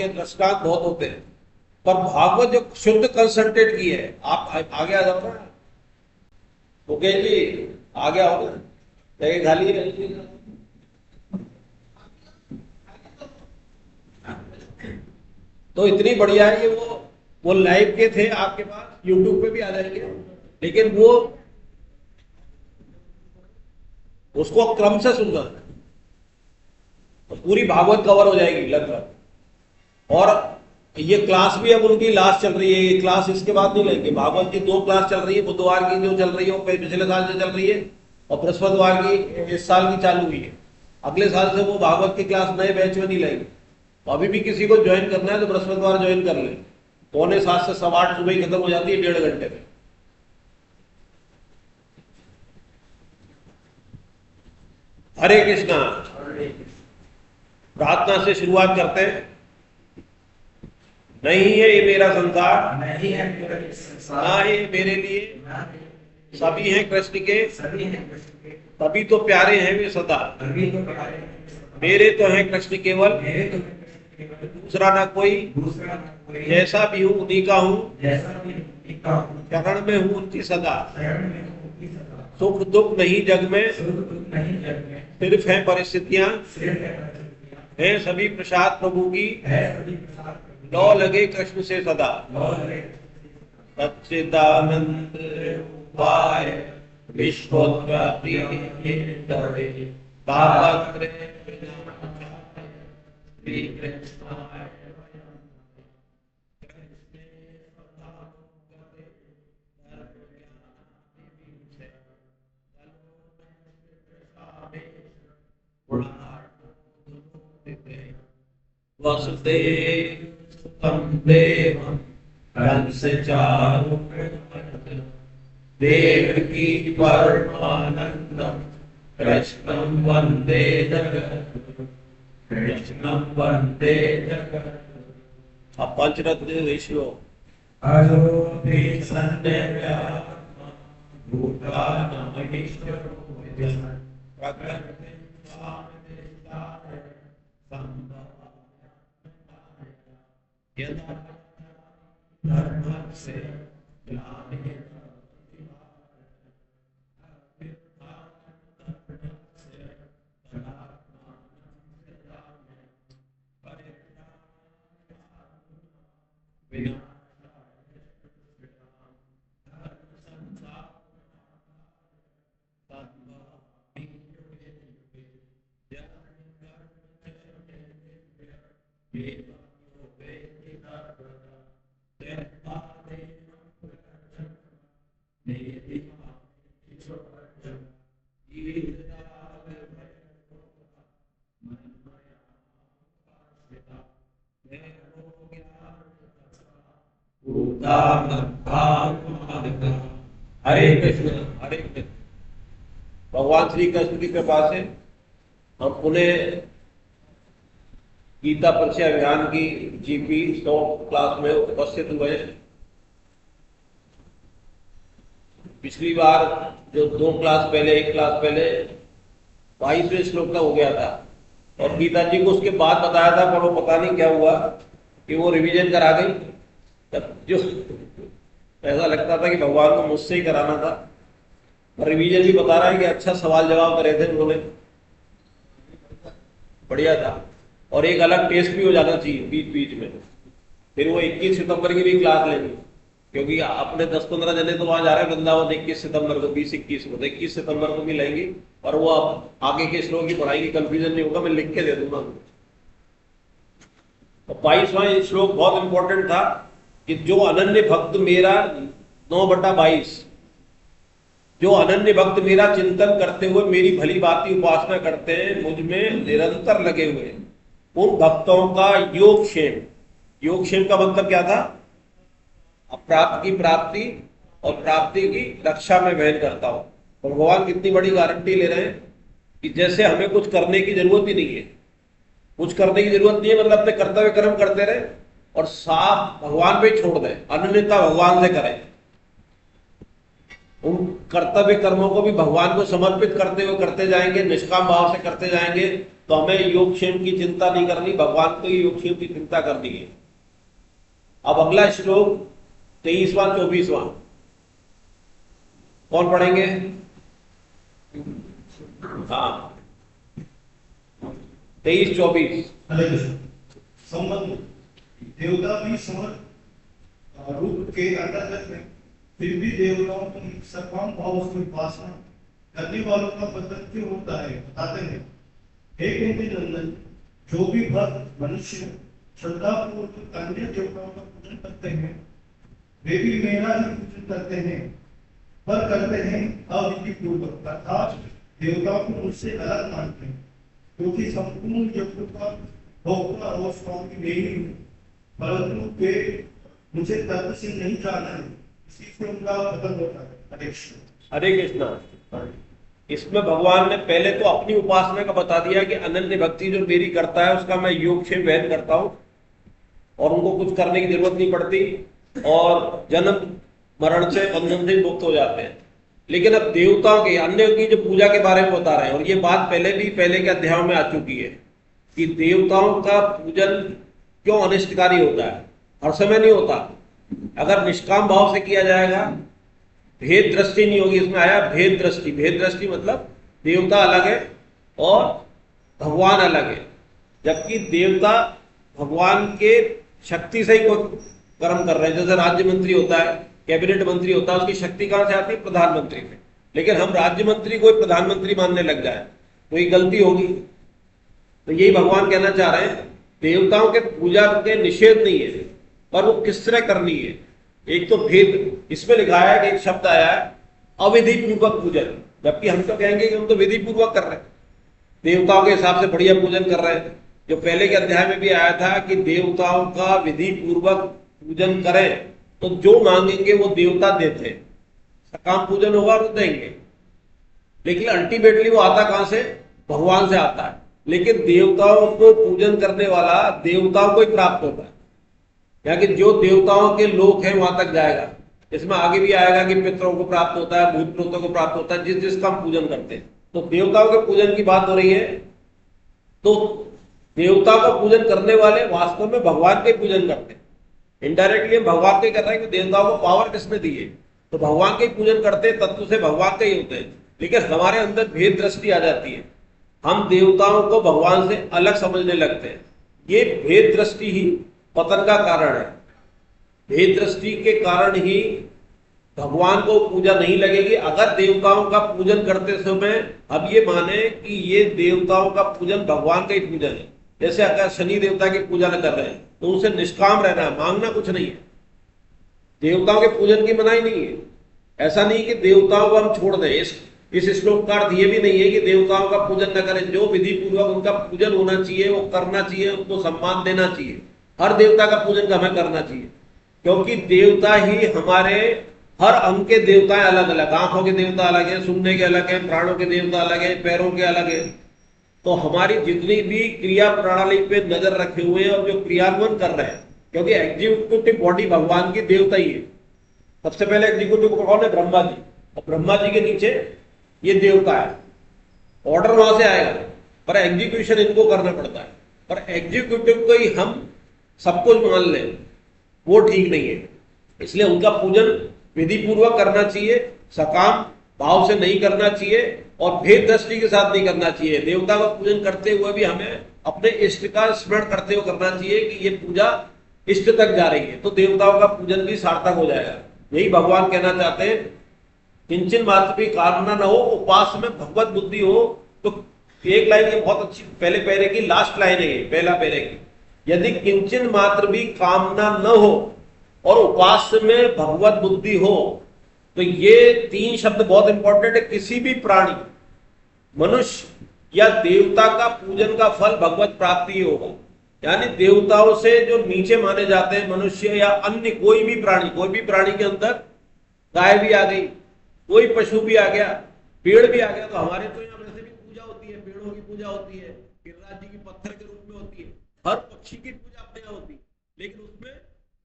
के दृष्टांत बहुत होते हैं, पर भागवत जो शुद्ध कंसंट्रेट की है, आप आगे आ जाओ ना मुकेश जी, आगे आओ ना, जगह खाली है। तो इतनी बढ़िया है कि वो लाइव के थे आपके पास, यूट्यूब पे भी आ जाएंगे, लेकिन वो उसको क्रम से सुनना है तो पूरी भागवत कवर हो जाएगी लगभग। और ये क्लास भी अब उनकी लास्ट चल रही है, ये क्लास इसके बाद नहीं लेंगे। भागवत की 2 क्लास चल रही है, बुधवार की जो चल रही है वो पिछले साल से चल रही है, और बृहस्पतिवार की इस साल की चालू हुई है। अगले साल से वो भागवत की क्लास नए बैच में नहीं लेंगे। तो अभी भी किसी को ज्वाइन करना है तो बृहस्पतिवार ज्वाइन कर ले, 7:45 से 8:15 सुबह ही खत्म हो जाती है, 1.5 घंटे में। हरे कृष्णा। प्रार्थना से शुरुआत करते हैं। नहीं है ये मेरा संसार, नहीं है मेरा संसार, ना है मेरे लिए, सभी हैं कृष्ण के, सभी हैं कृष्ण के, तभी तो प्यारे हैं वे सदा। तभी तो प्यारे हैं। मेरे तो हैं कृष्ण केवल, मेरे तो कृष्ण केवल, दूसरा ना कोई, दूसरा ना कोई, जैसा भी हूँ उन्हीं का हूँ, जैसा भी उनका हूँ, शरण में हूँ उनकी सदा। शरण में हूँ उनकी सदा। सुख दुख नहीं जग में, सुख दुख नहीं जग में, सिर्फ है परिस्थितियां, सिर्फ है परिस्थितियां, है सभी प्रसाद प्रभु की, है सभी प्रसाद प्रभु की, लौ लगे कृष्ण से सदा। लौ लगे सच्चिदानंद रूपाय विश्वोत्पत्ति हेतवे तापत्रय विनाशाय श्री कृष्णाय वयं कृष्णे सदानुगते सर्वज्ञानादिविषये वसुदेवसुतं देवं कंसचारुमर्दनं देवकी परमानन्दं कृष्णं वन्दे जगद्गुरुं, कृष्णं वन्दे जगद्गुरुं। अब पंचरत्न ऋषियों अयोधि सन्निव्यात्मा भूतानामीश्वरो विद्यः प्रकृतिं स्वामिनिष्ठाय संभवामि यदा धर्मस्य ग्लानिर्भवति अभ्युत्थानमधर्मस्य तदात्मानं सृजामि परित्राणाय हरे कृष्ण हरे कृष्ण। भगवान श्री कृष्ण की कृपा से हम पुनः गीता परिचय अभियान की जीपी 100 क्लास में उपस्थित हुए। पिछली बार जो 2 क्लास पहले, 1 क्लास पहले 22वें श्लोक तक हो गया था, और गीता जी को उसके बाद बताया था, पर वो पता नहीं क्या हुआ कि वो रिवीजन करा गई। तब जो ऐसा लगता था कि भगवान को मुझसे ही कराना था, पर रिवीजन भी बता रहा है कि अच्छा सवाल जवाब करे थे उन्होंने, बढ़िया था। और एक अलग टेस्ट भी हो जाना चाहिए बीच बीच में। फिर वो 21 सितंबर की भी क्लास लेंगे, क्योंकि अपने 10-15 जने तो वहां जा रहे हैं वृंदावन 21 सितंबर को, 20-21 को, 21 सितंबर को भी लेंगे। और वो अब आगे के श्लोक की पढ़ाई की कंफ्यूजन नहीं होगा, मैं लिख के दे दूंगा। और 22वां श्लोक बहुत इंपॉर्टेंट था कि जो अनन्य भक्त मेरा 9/22, जो अनन्य भक्त मेरा चिंतन करते हुए मेरी भली भांति उपासना करते हैं, मुझ में निरंतर लगे हुए, उन भक्तों का योगक्षेम। योगक्षेम का मतलब क्या था? अप्राप्त की प्राप्ति और प्राप्ति की रक्षा में वहन करता हूं। तो भगवान कितनी बड़ी गारंटी ले रहे हैं कि जैसे हमें कुछ करने की जरूरत ही नहीं है, कुछ करने की जरूरत नहीं है, मतलब अपने कर्तव्य कर्म करते रहे और साफ भगवान पे छोड़ दें, अनन्यता भगवान से करें। उन कर्तव्य कर्मों को भी भगवान को समर्पित करते हुए करते जाएंगे, निष्काम भाव से करते जाएंगे, तो हमें योगक्षेम की चिंता नहीं करनी, भगवान को ही योगक्षेम की चिंता करनी है। अब अगला श्लोक 23वां 24वां कौन पढ़ेंगे? हाँ 23-24। हरे कृष्ण। संबंध देवता भी समर रूप के अंतर्गत है, फिर भी देवताओं की सकाम भाव से उपासना करने वालों का बंधन क्यों होता है बताते हैं। हे कुंती नंदन, जो भी भक्त मनुष्य श्रद्धा पूर्वक अन्य देवताओं का पूजन करते हैं वे भी मेरा ही पूजन करते हैं, पर करते हैं अविधि पूर्वक, अर्थात देवताओं को मुझसे अलग मानते हैं, क्योंकि संपूर्ण जगत का भोक्ता और स्वामी मैं ही हूँ, परंतु वे मुझे तर्क से नहीं जाना है, इसी से उनका खत्म होता है। हरे कृष्ण। हरे कृष्णा। इसमें भगवान ने पहले तो अपनी उपासना का बता दिया कि अनन्य भक्ति जो मेरी करता है उसका मैं योगक्षेम वहन करता हूं और उनको कुछ करने की जरूरत नहीं पड़ती और जन्म मरण से बंधन से मुक्त हो जाते हैं। लेकिन अब देवताओं के अन्य की जो पूजा के बारे में बता रहे हैं, और ये बात पहले के अध्यायों में आ चुकी है कि देवताओं का पूजन क्यों अनिष्टकारी होता है। हर समय नहीं होता, अगर निष्काम भाव से किया जाएगा, भेद दृष्टि नहीं होगी। इसमें आया भेद दृष्टि। भेद दृष्टि मतलब देवता अलग है और भगवान अलग है, जबकि देवता भगवान के शक्ति से ही कोई कर्म कर रहे हैं। जैसे राज्य मंत्री होता है, कैबिनेट मंत्री होता है, उसकी शक्ति कहां से आती है? प्रधानमंत्री से। लेकिन हम राज्य मंत्री को प्रधानमंत्री मानने लग जाए तो ये गलती होगी। तो यही भगवान कहना चाह रहे हैं, देवताओं के पूजा के निषेध नहीं है, पर वो किस तरह करनी है। एक तो भेद इसमें लिखा है कि एक शब्द आया है अविधि पूर्वक पूजन, जबकि हम तो कहेंगे कि हम तो विधि पूर्वक कर रहे हैं, देवताओं के हिसाब से बढ़िया पूजन कर रहे हैं। जो पहले के अध्याय में भी आया था कि देवताओं का विधि पूर्वक पूजन करें तो जो मांगेंगे वो देवता देते हैं। सकाम पूजन होगा और देंगे, लेकिन अल्टीमेटली वो आता कहां से? भगवान से आता है। लेकिन देवताओं को पूजन करने वाला देवताओं को ही प्राप्त होता है, या कि जो देवताओं के लोक हैं वहां तक जाएगा। इसमें आगे भी आएगा कि पितरों को प्राप्त होता है, भूत प्रेतों को प्राप्त होता है, जिस जिसका हम पूजन करते हैं। तो देवताओं के पूजन की बात हो रही है, तो देवता का पूजन करने वाले वास्तव में भगवान के पूजन करते हैं। इनडायरेक्टली हम भगवान के कर रहे हैं कि देवताओं को पावर किसने दी है, तो भगवान के पूजन करते हैं, तत्व से भगवान के ही होते हैं। लेकिन हमारे अंदर भेद दृष्टि आ जाती है, हम देवताओं को भगवान से अलग समझने लगते हैं। ये भेद दृष्टि ही पतन का कारण है। भेद दृष्टि के कारण ही भगवान को पूजा नहीं लगेगी। अगर देवताओं का पूजन करते समय अब ये माने कि ये देवताओं का पूजन भगवान का ही पूजन है, जैसे अगर शनि देवता की पूजा न कर रहे हैं तो उनसे निष्काम रहना है, मांगना कुछ नहीं है। देवताओं के पूजन की मनाही नहीं है। ऐसा नहीं कि देवताओं को हम छोड़ दें। इस श्लोक का अर्थ ये भी नहीं है कि देवताओं का पूजन न करें। जो विधि पूर्वक उनका पूजन होना चाहिए वो करना चाहिए, उनको सम्मान देना चाहिए। हर देवता का पूजन हमें करना चाहिए, क्योंकि देवता ही हमारे हर अंग के देवता है अलग अलग। आंखों के देवता अलग है, सुनने के अलग है, प्राणों के देवता अलग है, पैरों के अलग है। तो हमारी जितनी भी क्रिया प्रणाली पे नजर रखे हुए हैं और जो क्रियान्वयन कर रहे हैं, क्योंकि एग्जीक्यूटिव बॉडी भगवान की देवता ही है। सबसे पहले एग्जीक्यूटिव कौन है? ब्रह्मा जी। और ब्रह्मा जी के नीचे ये देवता है। ऑर्डर वहां से आएगा, पर एग्जीक्यूशन इनको करना पड़ता है। पर एग्जीक्यूटिव को ही हम सब कुछ मान लें, वो ठीक नहीं है। इसलिए उनका पूजन विधि पूर्वक करना चाहिए, सकाम भाव से नहीं करना चाहिए और भेद दृष्टि के साथ नहीं करना चाहिए। देवता का पूजन करते हुए भी हमें अपने इष्ट का स्मरण करते हुए करना चाहिए कि ये पूजा इष्ट तक जा रही है, तो देवताओं का पूजन भी सार्थक हो जाएगा। यही भगवान कहना चाहते हैं, किंचन मात्र भी कामना न हो, उपास में भगवत बुद्धि हो। तो एक लाइन ये बहुत अच्छी, पहले पैरे की लास्ट लाइन है, पहला पैरे की, यदि किंचन मात्र भी कामना न हो और उपास में भगवत बुद्धि हो, तो ये तीन शब्द बहुत इंपॉर्टेंट है। किसी भी प्राणी, मनुष्य या देवता का पूजन का फल भगवत प्राप्ति ही होगा। यानी देवताओं से जो नीचे माने जाते हैं मनुष्य या अन्य कोई भी प्राणी के अंदर गाय भी आ गई, कोई पशु भी आ गया, पेड़ भी आ गया, तो हमारे तो यहाँ वैसे भी पूजा होती है, पेड़ों की पूजा होती है, गिरिराज जी की पत्थर के रूप में होती है, हर पक्षी की पूजा अपने यहाँ होती है, लेकिन उसमें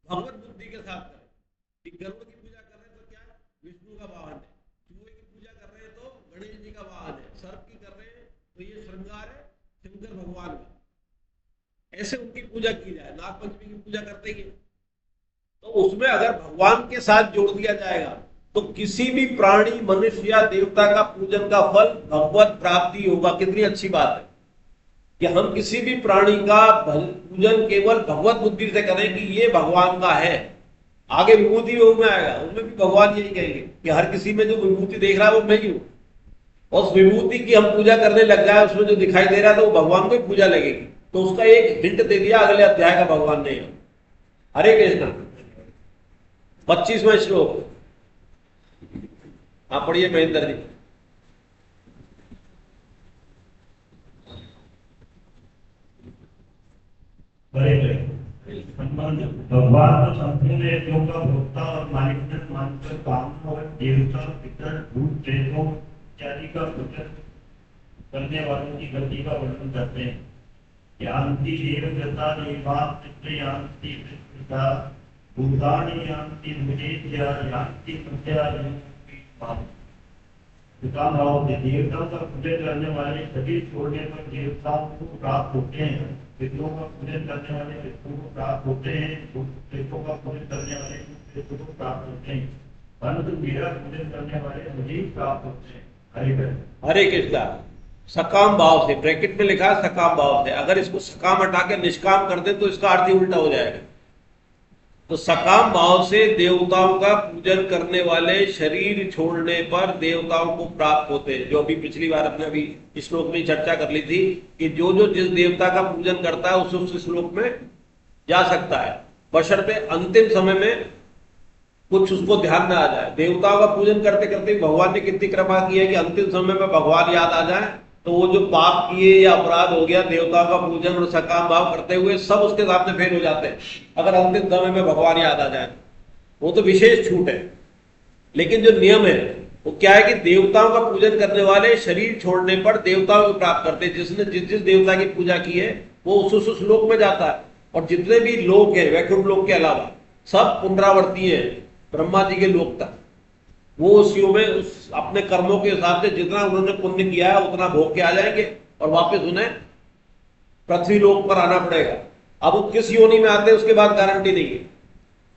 भगवत बुद्धि के साथ करें। गरुड़ की पूजा कर रहे हैं तो क्या? विष्णु का वाहन है। चूहे की पूजा कर रहे हैं तो गणेश जी का वाहन है। सर्प की कर रहे हैं तो ये श्रृंगार है, शिव शंकर भगवान का, ऐसे उनकी पूजा की जाए। नागपंचमी की पूजा करते ही है, तो उसमें अगर भगवान के साथ जोड़ दिया जाएगा तो किसी भी प्राणी, मनुष्य या देवता का पूजन का फल भगवत प्राप्ति होगा। कितनी अच्छी बात है कि हम किसी भी प्राणी का पूजन केवल भगवत बुद्धि से करें कि ये भगवान का है। आगे विभूति योग में आएगा, उसमें भी भगवान यही कहेंगे कि हर किसी में जो विभूति देख रहा है वो मैं ही हूं। और उस विभूति की हम पूजा करने लग जाए, उसमें जो दिखाई दे रहा है तो वो भगवान को ही पूजा लगेगी। तो उसका एक हिंट दे दिया अगले अध्याय का भगवान ने। हरे कृष्ण। 25वां श्लोक, आप पढ़िए महेंद्र जी। संबंध भगवान को संपूर्ण यज्ञों का भोक्ता और मालिक मानकर कामों और देवता, पितर, भूत, प्रेतों इत्यादि का पूजन करने वालों की गति का वर्णन करते हैं। यान्ति देवता देवा पितृयान्ति पितृता भूतानि यान्ति मुनेत्या यान्ति मध्या देवताओं का पूजन करने वाले सभी छोड़ने पर देवताओं को प्राप्त होते हैं, पितरों का पूजन करने वाले पितरों को प्राप्त होते हैं, प्रेतों का पूजन करने वाले प्रेतों को प्राप्त होते हैं, परंतु मेरा पूजन करने वाले मुझे प्राप्त होते हैं। हरे कृष्ण। हरे कृष्णा। सकाम भाव से, ब्रैकेट में लिखा है सकाम भाव से, अगर इसको सकाम हटा के निष्काम कर दे तो इसका अर्थ ही उल्टा हो जाएगा। तो सकाम भाव से देवताओं का पूजन करने वाले शरीर छोड़ने पर देवताओं को प्राप्त होते हैं। जो अभी पिछली बार अपने अभी इस श्लोक में चर्चा कर ली थी कि जो जो जिस देवता का पूजन करता है उस श्लोक में जा सकता है, बशर्ते अंतिम समय में कुछ उसको ध्यान में आ जाए। देवताओं का पूजन करते करते भगवान ने कितनी कृपा की है कि अंतिम समय में भगवान याद आ जाए तो वो जो पाप किए या अपराध हो गया देवताओं का पूजन और सकाम भाव करते हुए सब उसके सामने फेल हो जाते हैं, अगर अंतिम समय में भगवान याद आ जाए। वो तो विशेष छूट है। लेकिन जो नियम है वो क्या है कि देवताओं का पूजन करने वाले शरीर छोड़ने पर देवताओं को प्राप्त करते हैं। जिसने जिस जिस देवता की पूजा की है वो उस लोक में जाता है। और जितने भी लोक है वैकुंठ लोक के अलावा सब पुनरावर्ती है ब्रह्मा जी के लोक तक। वो उस युग में उस अपने कर्मों के हिसाब से जितना उन्होंने पुण्य किया है उतना भोग के आ जाएंगे और वापस उन्हें पृथ्वी लोक पर आना पड़ेगा। अब वो किस योनि में आते हैं उसके बाद गारंटी नहीं है।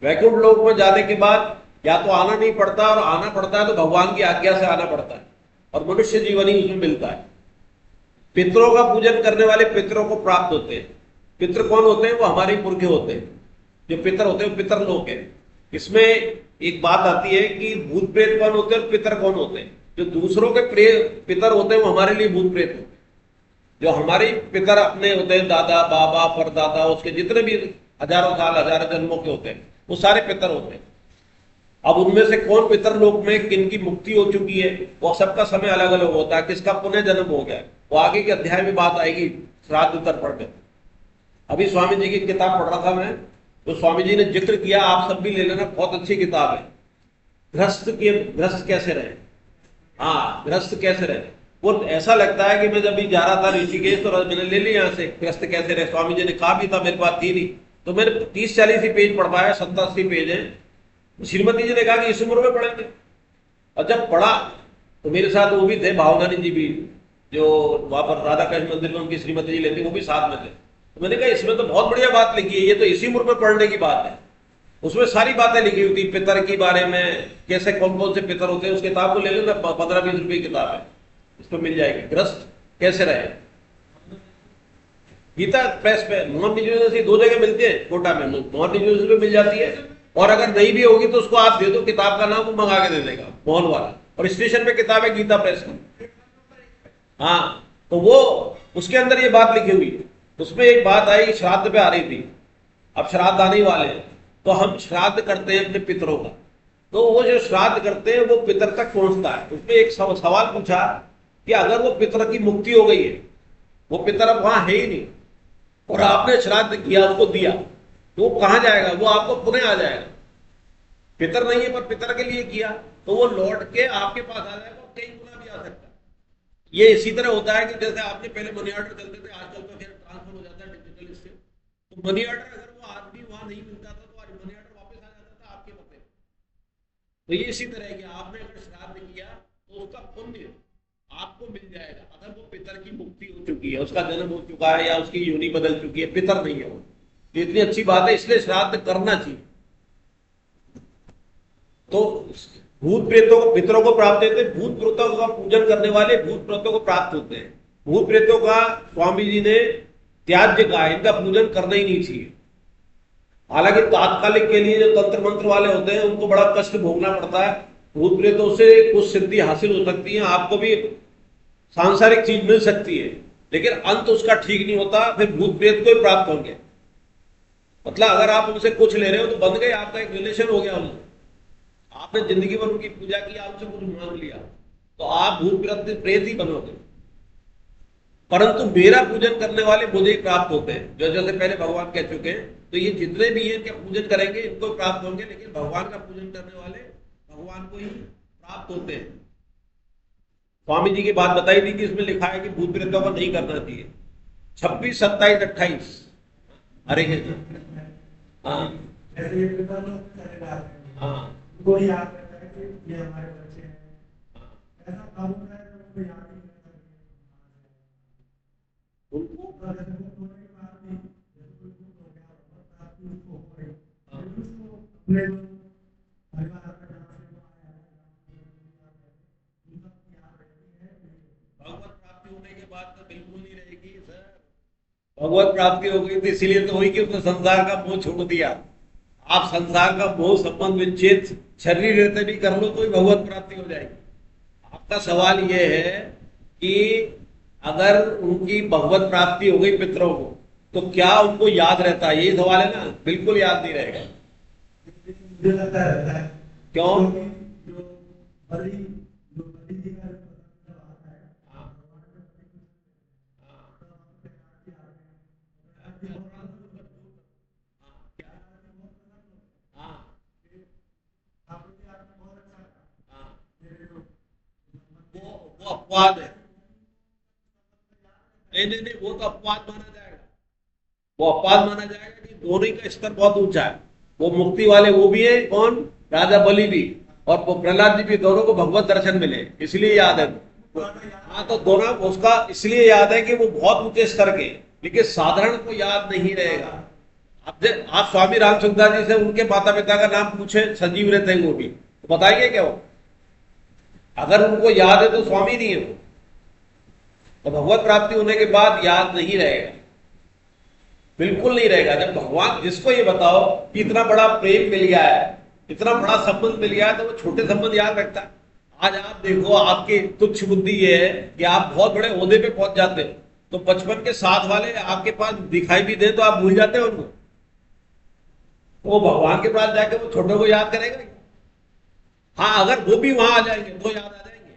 वैकुंठ लोक में जाने के बाद या तो आना नहीं पड़ता, और आना पड़ता है तो भगवान की आज्ञा से आना पड़ता है और मनुष्य जीवन ही उसमें मिलता है। पितरों का पूजन करने वाले पितरों को प्राप्त होते हैं। पितर कौन होते हैं? वो हमारे पुरखे होते हैं। जो पितर होते हैं वो पितर लोक है। इसमें एक बात आती है कि भूत प्रेत कौन होते हैं और पितर कौन होते हैं। जो दूसरों के पितर होते हैं वो हमारे लिए भूत प्रेत होते हैं। जो हमारे पितर अपने होते हैं, दादा बाबा परदादा, उसके जितने भी हजारों साल हजारों जन्मों के होते हैं वो सारे पितर होते हैं। अब उनमें से कौन पितर लोक में किन की मुक्ति हो चुकी है वो सबका समय अलग अलग होता है। किसका पुनः जन्म हो गया वो आगे के अध्याय में बात आएगी श्राद्ध तर्पण में। अभी स्वामी जी की किताब पढ़ रहा था मैं, तो स्वामी जी ने जिक्र किया, आप सब भी ले लेना, बहुत अच्छी किताब है। गृहस्थ कैसे रहे, हाँ गृहस्थ कैसे रहे। वो ऐसा लगता है कि मैं जब भी जा रहा था ऋषिकेश तो मैंने ले लिया यहाँ से गृहस्थ कैसे रहे। स्वामी जी ने कहा भी था, मेरे पास थी नहीं, तो मैंने 30-40 ही पेज पढ़ पाया, 70-80 पेज है। श्रीमती जी ने कहा कि इस उम्र में पढ़ेंगे, और जब पढ़ा तो मेरे साथ वो भी थे, भावनानी जी भी, जो वहां पर राधा कृष्ण मंदिर में उनकी श्रीमती जी लेती, वो भी साथ में थे। तो मैंने कहा इसमें तो बहुत बढ़िया बात लिखी है, ये तो इसी उम्र में पढ़ने की बात है। उसमें सारी बातें लिखी हुई थी पितर के बारे में, कैसे कौन कौन से पितर होते हैं। उस किताब को ले लेना, 15-20 रुपए की किताब है, इसमें मिल जाएगी। ग्रस्त कैसे रहे, गीता प्रेस पे, मोहन यूनिवर्सिटी 2 जगह मिलती है, कोटा में मोहन यूनिवर्सिटी पे मिल जाती है, और अगर नहीं भी होगी तो उसको आप दे दो किताब का नाम, वो मंगा के दे देगा मोहन वाला। और स्टेशन पे किताब है गीता प्रेस की, हाँ। तो वो उसके अंदर ये बात लिखी हुई है। उसमें एक बात आई, श्राद्ध पे आ रही थी, अब श्राद्ध आने वाले हैं, तो हम श्राद्ध करते हैं अपने पितरों का। तो वो जो श्राद्ध करते हैं वो पितर तक पहुंचता है। उसमें एक सवाल पूछा कि अगर वो पितर की मुक्ति हो गई है, वो पितर अब वहां है ही नहीं, और आपने श्राद्ध किया, उसको दिया, तो वो कहां जाएगा? वो आपको पुनः आ जाएगा। पितर नहीं है पर पितर के लिए किया, तो वो लौट के आपके पास आ जाएगा, और कई गुना भी आ सकता है। ये इसी तरह होता है कि जैसे आपने पहले मनी ऑर्डर चलते थे, आजकल तो फिर ट्रांसफर हो जाता है डिजिटल इससे। तो मनी ऑर्डर अगर वो आदमी वहां नहीं मिलता था तो मनी ऑर्डर वापस आ जाता था आपके पते। तो ये इसी तरह है कि आपने अगर श्राद्ध किया तो उसका पुण्य आपको मिल जाएगा। मतलब वो पितर की मुक्ति हो चुकी है, उसका जन्म हो चुका है या उसकी योनि बदल चुकी है, पितर नहीं है वो। तो इतनी अच्छी बात है, इसलिए श्राद्ध करना चाहिए। तो भूत प्रेतों को, पितरों को प्राप्त होते हैं, भूत प्रेतों का पूजन करने वाले भूत प्रेतों को प्राप्त होते हैं। भूत प्रेतों का स्वामी जी ने त्याज्य कहा, इनका पूजन करना ही नहीं चाहिए। हालांकि तात्कालिक के लिए जो तंत्र मंत्र वाले होते हैं उनको बड़ा कष्ट भोगना पड़ता है, भूत प्रेतों से कुछ सिद्धि हासिल हो सकती है, आपको भी सांसारिक चीज मिल सकती है, लेकिन अंत उसका ठीक नहीं होता, फिर भूत प्रेत को ही प्राप्त होंगे। मतलब अगर आप उनसे कुछ ले रहे हो तो बन गए, आपका एक रिलेशन हो गया उनसे, आपने जिंदगी भर उनकी पूजा की, आपसे कुछ मांग लिया, तो आप भूत प्रेत ही बनोगे। परंतु मेरा पूजन करने वाले मुझे ही प्राप्त होते हैं, जो जैसे पहले भगवान कह चुके हैं। तो ये जितने भी हैं इनका पूजन करेंगे इनको प्राप्त होंगे, लेकिन भगवान का पूजन करने वाले भगवान को ही प्राप्त होते हैं। स्वामी जी की बात बताई थी कि इसमें लिखा है कि भूत प्रेतों को नहीं करना चाहिए। 26, 27, 28 अरे हाँ हाँ कोई याद करता है कि ये हमारे बच्चे हैं, ऐसा काम होता है तो उनको याद नहीं करता है। उनको और जैसे वो होने के बाद भी जैसे कोई कुछ हो गया और आप उसको हो गई, फिर उसको अपने परिवार का जहाँ से वो आया है उनका याद रहती है। भगवत प्राप्ति होने के बाद तो बिल्कुल नहीं रहेगी सर। भगवत प्राप्ति हो गई थी इसीलिए तो हुई कि उसने संसार का मोह छोड़ दिया। आप संसार का मोह संबंध विच्छेद शरीर रहते भी कर लो तो ही भगवत प्राप्ति हो जाएगी। आपका सवाल यह है कि अगर उनकी भगवत प्राप्ति हो गई पितरों को, तो क्या उनको याद रहता है, यही सवाल है ना। बिल्कुल याद नहीं रहेगा। मुझे लगता रहता है क्यों? जो बलि जी का जो आता है वो अपवाद है। नहीं, वो तो अपवाद माना जाएगा, वो अपवाद माना जाएगा कि दोनों का स्तर बहुत ऊंचा है। वो मुक्ति वाले वो भी है, कौन? राजा बलि भी और वो प्रहलाद जी भी, दोनों को भगवत दर्शन मिले इसलिए याद है। हाँ तो दोनों उसका इसलिए याद है कि वो बहुत ऊंचे स्तर के, लेकिन साधारण को याद नहीं रहेगा। आप स्वामी राम सुखदास जी से उनके माता पिता का नाम पूछे, सजीव रहते हैं वो भी, तो बताइए क्या वो? अगर उनको याद है तो स्वामी नहीं है वो। तो भगवत प्राप्ति होने के बाद याद नहीं रहेगा, बिल्कुल नहीं रहेगा। जब भगवान, जिसको ये बताओ कि इतना बड़ा प्रेम मिल गया है, इतना बड़ा संबंध मिल गया है, तो वो छोटे संबंध याद रखता है। आज आप देखो, आपकी तुच्छ बुद्धि ये है कि आप बहुत बड़े ओहदे पे पहुंच जाते हो, तो बचपन के साथ वाले आपके पास दिखाई भी दे तो आप भूल जाते हो उनको। तो वो भगवान के पास जाके वो छोटों को याद करेगा। हाँ, अगर वो भी वहां आ जाएंगे तो याद आ जाएंगे।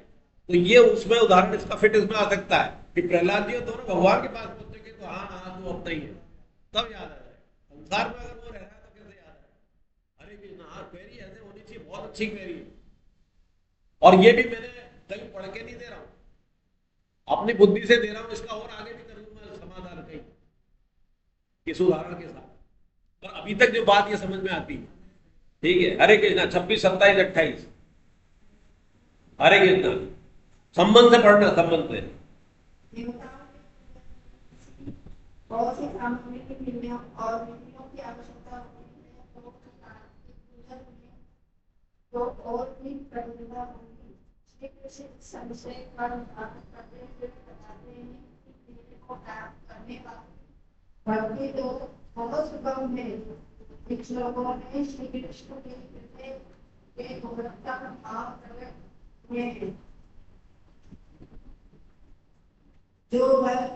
तो ये उसमें उदाहरण इसका फिट इसमें आ सकता है कि प्रहलाद जी दोनों भगवान के पास पहुंचेंगे तो हाँ तो अब नहीं है, तब याद आ जाएगा। संसार में अगर वो रह रहा है तो कैसे याद आएगा? अरे कृष्ण, हाँ क्वेरी ऐसे होनी चाहिए, बहुत अच्छी क्वेरी है। और ये भी मैंने कहीं पढ़ के नहीं दे रहा हूं, अपनी बुद्धि से दे रहा हूं। इसका और आगे भी करूंगा समाधान कहीं इस उदाहरण के साथ, पर अभी तक जो बात ये समझ में आती है। ठीक है, हरे कृष्णा। 26, 27, 28 हरे कृष्णा। संबंध से पढ़ना, संबंध से। बहुत से सामग्री की विधियों और विधियों की आवश्यकता होती है, तो और भी प्रतिभा होगी। श्री कृष्ण संशय पर करते हुए बताते हैं कि मेरे को प्राप्त करने वाली भक्ति तो बहुत सुगम है। कुछ लोगों ने श्री कृष्ण के हृदय के गोरखता भाव प्रकट हुए हैं, जो वर्ग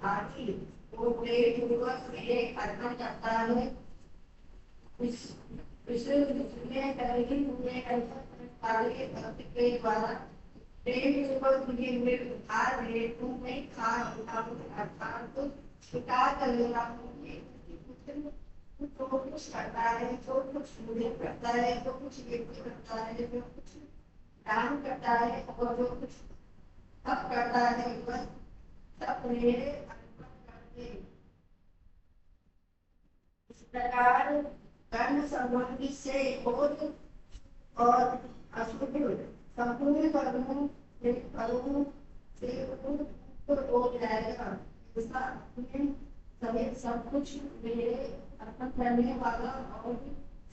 आदि वो पूर्वक मेरे अर्पण करता है। भक्त के द्वारा प्रेम पूर्वक मुझे मेरे उद्धार हेतु में अर्थात स्वीकार कर लेना होगी। जो कुछ करता है, जो कुछ मुझे करता है, जो कुछ व्यक्ति करता है, जो कुछ दान करता है और जो कुछ सब करता है, बस सब मेरे अर्पण करके। इस प्रकार कर्म संबंधी से बोध और अशुभ संपूर्ण कर्मों से कर्मों से मुक्त हो जाएगा। ऐसा अपने सभी सब कुछ मेरे अर्पण करने वाला और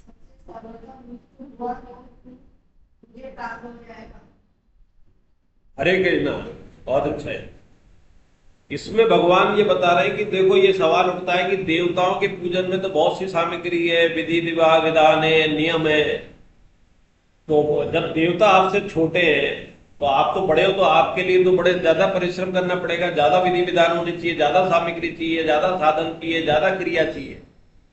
सबसे सर्वदा मुक्त हुआ मुझे प्राप्त हो जाएगा। हरे कृष्णा, बहुत अच्छा है। इसमें भगवान ये बता रहे हैं कि देखो, ये सवाल उठता है कि देवताओं के पूजन में तो बहुत सी सामग्री है, विधि विभाग विधान है, नियम है। तो जब देवता आपसे छोटे हैं तो आप तो बड़े हो, तो आपके लिए तो बड़े ज्यादा परिश्रम करना पड़ेगा, ज्यादा विधि विधान होनी चाहिए, ज्यादा सामग्री चाहिए, ज्यादा साधन चाहिए, ज्यादा क्रिया चाहिए।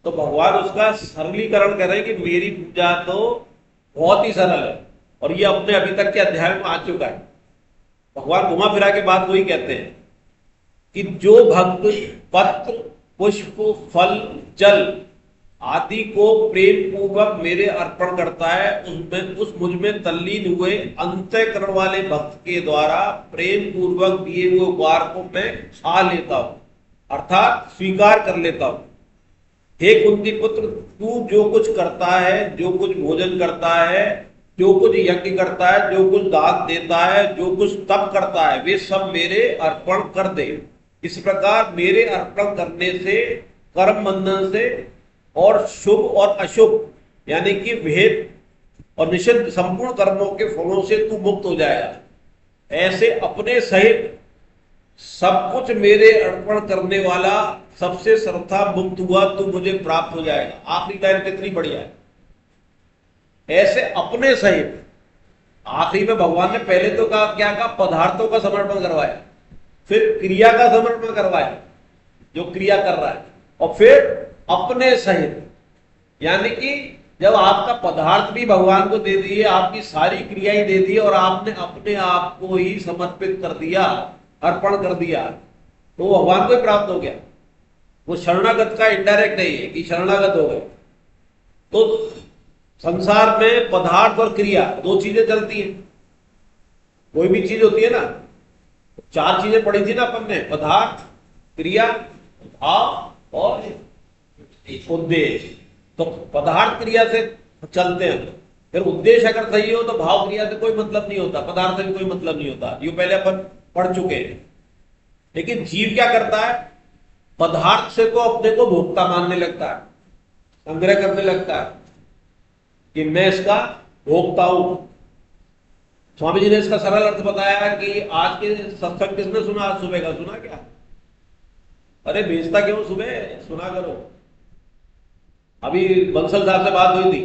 तो भगवान उसका सरलीकरण कर रहे हैं कि मेरी पूजा तो बहुत ही सरल है। और ये अपने अभी तक के अध्याय में आ चुका है। भगवान घुमा फिरा के बात वही कहते हैं कि जो भक्त पत्र पुष्प फल जल आदि को प्रेम पूर्वक मेरे अर्पण करता है, उसमें उस मुझ में तल्लीन हुए अंतःकरण वाले भक्त के द्वारा प्रेम पूर्वक दिए हुए उपहार को मैं खा लेता हूं, अर्थात स्वीकार कर लेता हूं। हे कुंती पुत्र, तू जो कुछ करता है, जो कुछ भोजन करता है, जो कुछ यज्ञ करता है, जो कुछ दान देता है, जो कुछ तप करता है, वे सब मेरे अर्पण कर दे। इस प्रकार मेरे अर्पण करने से, कर्म बंधन से और शुभ और अशुभ यानी कि भेद और निषिद्ध संपूर्ण कर्मों के फलों से तू मुक्त हो जाएगा। ऐसे अपने सहित सब कुछ मेरे अर्पण करने वाला सबसे सर्वथा मुक्त हुआ तू मुझे प्राप्त हो जाएगा। आखिरी लाइन कितनी बढ़िया है। ऐसे अपने सहित, आखिरी में भगवान ने पहले तो कहा, क्या कहा, पदार्थों का समर्पण करवाया, फिर क्रिया का समर्पण करवाया जो क्रिया कर रहा है, और फिर अपने सहित, यानी कि जब आपका पदार्थ भी भगवान को दे दिए, आपकी सारी क्रियाएं दे दी और आपने अपने आप को ही समर्पित कर दिया, अर्पण कर दिया, तो भगवान को ही प्राप्त हो गया। वो शरणागत का इनडायरेक्ट नहीं है कि शरणागत हो गए। तो संसार में पदार्थ और क्रिया दो चीजें चलती हैं। कोई भी चीज होती है ना, चार चीजें पढ़ी थी ना अपन ने, पदार्थ, क्रिया, भाव और उद्देश्य। तो पदार्थ क्रिया से चलते हैं, फिर उद्देश्य अगर सही हो तो भाव क्रिया से कोई मतलब नहीं होता, पदार्थ से भी कोई मतलब नहीं होता। ये पहले अपन पढ़ चुके हैं। लेकिन जीव क्या करता है, पदार्थ से को अपने को भोक्ता मानने लगता है, संग्रह करने लगता है कि मैं इसका भोक्ता हूं। स्वामी जी ने इसका सरल अर्थ बताया कि आज के सत्संग किसने सुना, आज सुबह का सुना क्या? अरे भेजता क्यों सुबह, सुना करो। अभी बंसल साहब से बात हुई थी,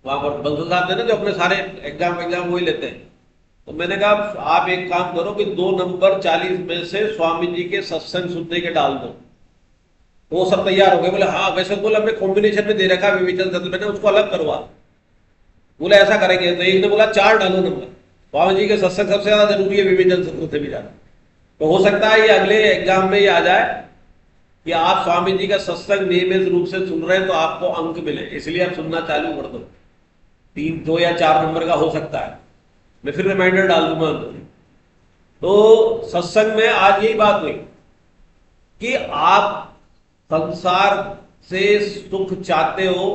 वहां पर बंसल साहब थे ना जो अपने सारे एग्जाम वही लेते हैं। तो मैंने कहा आप एक काम करो कि 2 नंबर 40 में से स्वामी जी के सत्संग सुनने के डाल दो। वो सब तैयार हो गए, बोले हाँ वैसे बोला हमने कॉम्बिनेशन में दे रखा विवेचन सत्र, मैंने उसको अलग करवा। बोले ऐसा करेंगे, तो एक ने बोला 4 डालो नंबर, स्वामी जी के सत्संग सबसे ज्यादा जरूरी है विवेचन सत्र से भी ज्यादा। तो हो सकता है ये अगले एग्जाम में ये आ जाए कि आप स्वामी जी का सत्संग नियमित रूप से सुन रहे हैं तो आपको अंक मिले, इसलिए आप सुनना चालू कर दो। 3, 2 या 4 नंबर का हो सकता है, मैं फिर रिमाइंडर डाल दूंगा। तो सत्संग में आज यही बात हुई कि आप संसार से सुख चाहते हो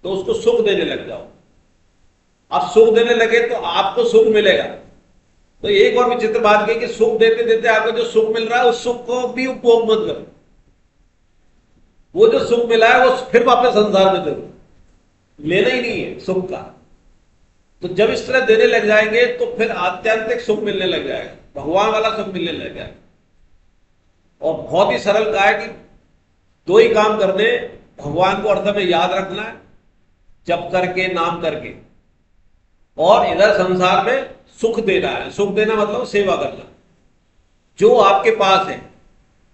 तो उसको सुख देने लग जाओ। आप सुख देने लगे तो आपको सुख मिलेगा। तो एक और विचित्र बात है कि सुख देते देते आपको जो सुख मिल रहा है उस सुख को भी उपभोग मत करो। वो जो सुख मिला है वो फिर वापस संसार में दो, लेना ही नहीं है सुख का। तो जब इस तरह देने लग जाएंगे तो फिर आत्यंतिक सुख मिलने लग जाएगा, भगवान वाला सुख मिलने लग जाएगा। और बहुत ही सरल कहा है कि 2 ही काम करने, भगवान को अर्थ में याद रखना है, जप करके, नाम करके, और इधर संसार में सुख देना है। सुख देना मतलब सेवा करना जो आपके पास है।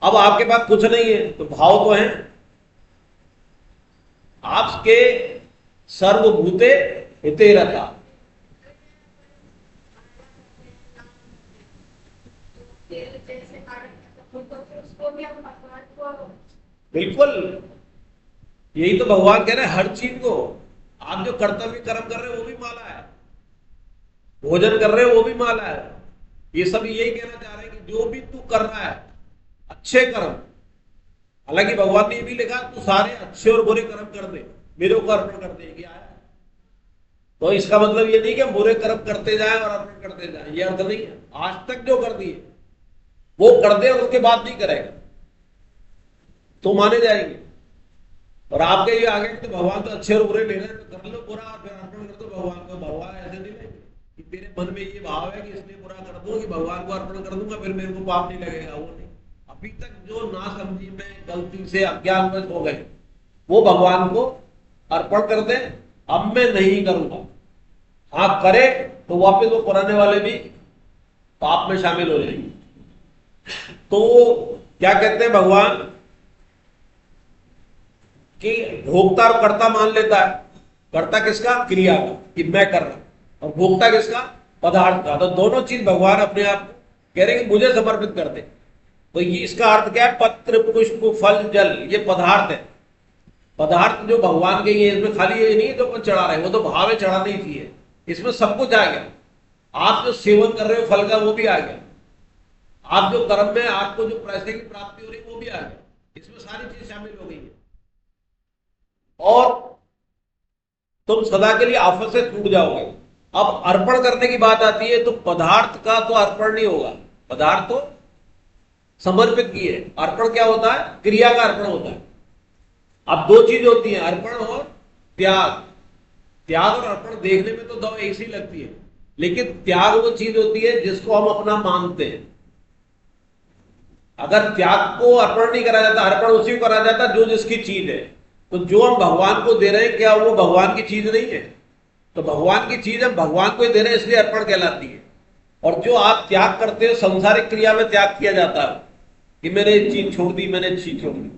अब आपके पास कुछ नहीं है तो भाव तो है, आपके सर्वभूते हिते रखा। बिल्कुल, यही तो भगवान कह रहे हैं। हर चीज को आप जो कर्तव्य कर्म कर रहे हो वो भी माला है, भोजन कर रहे हो वो भी माला है। ये सब यही कहना चाह रहे हैं कि जो भी तू कर रहा है अच्छे कर्म, हालांकि भगवान ने ये भी लिखा तू सारे अच्छे और बुरे कर्म कर दे, मेरे को अर्पण कर दे, क्या है। तो इसका मतलब ये नहीं कि हम बुरे कर्म करते जाएं और अर्पण करते जाएं, ये अर्थ नहीं है। आज तक जो कर दिए वो कर दे और उसके बाद नहीं करेगा तो माने जाएंगे। और आपके ये आगे तो भगवान तो अच्छे और बुरे ले रहे हैं, तो कर लो बुरा और फिर अर्पण कर दो भगवान को। भगवान ऐसे नहीं लेंगे कि तेरे मन में ये भाव है कि इसलिए बुरा कर दो कि भगवान को अर्पण कर दूंगा फिर मेरे को पाप नहीं लगेगा, वो नहीं। अभी तक जो ना समझी में गलती से अज्ञानवश हो गए वो भगवान को अर्पण कर दे, अब मैं नहीं करूंगा। हाँ करे तो वापस वो पुराने वाले भी पाप में शामिल हो जाएंगे। तो क्या कहते हैं भगवान कि भोक्ता और कर्ता मान लेता है। कर्ता किसका? क्रिया का, कि मैं कर रहा हूं, और भोक्ता किसका? पदार्थ का। तो दोनों चीज भगवान अपने आप कह रहे हैं कि मुझे समर्पित कर दे। तो ये इसका अर्थ क्या है? पत्र पुष्प फल जल, ये पदार्थ है। पदार्थ जो भगवान के ये, इसमें खाली ये नहीं है जो चढ़ा रहे, वो तो भाव है चढ़ाना ही चाहिए। इसमें सब कुछ आ गया। आप जो सेवन कर रहे हो फल का वो भी आ गया, आप जो कर्म में आपको जो पैसे की प्राप्ति हो रही है वो भी आ गया, इसमें सारी चीज शामिल हो गई है। और तुम सदा के लिए आफत से छूट जाओगे। अब अर्पण करने की बात आती है तो पदार्थ का तो अर्पण नहीं होगा, पदार्थ तो समर्पित किए। अर्पण क्या होता है? क्रिया का अर्पण होता है। अब दो चीज होती है, अर्पण और त्याग। त्याग और अर्पण देखने में तो दो एक सी लगती है, लेकिन त्याग वो चीज होती है जिसको हम अपना मानते हैं। अगर त्याग को अर्पण नहीं करा जाता, अर्पण उसी को करा जाता जो जिसकी चीज है। तो जो हम भगवान को दे रहे हैं क्या वो भगवान की चीज नहीं है? तो भगवान की चीज हम भगवान को ही दे रहे हैं, इसलिए अर्पण कहलाती है। और जो आप त्याग करते हो सांसारिक क्रिया में त्याग किया जाता है कि मैंने ये चीज छोड़ दी, मैंने चीज छोड़ दी,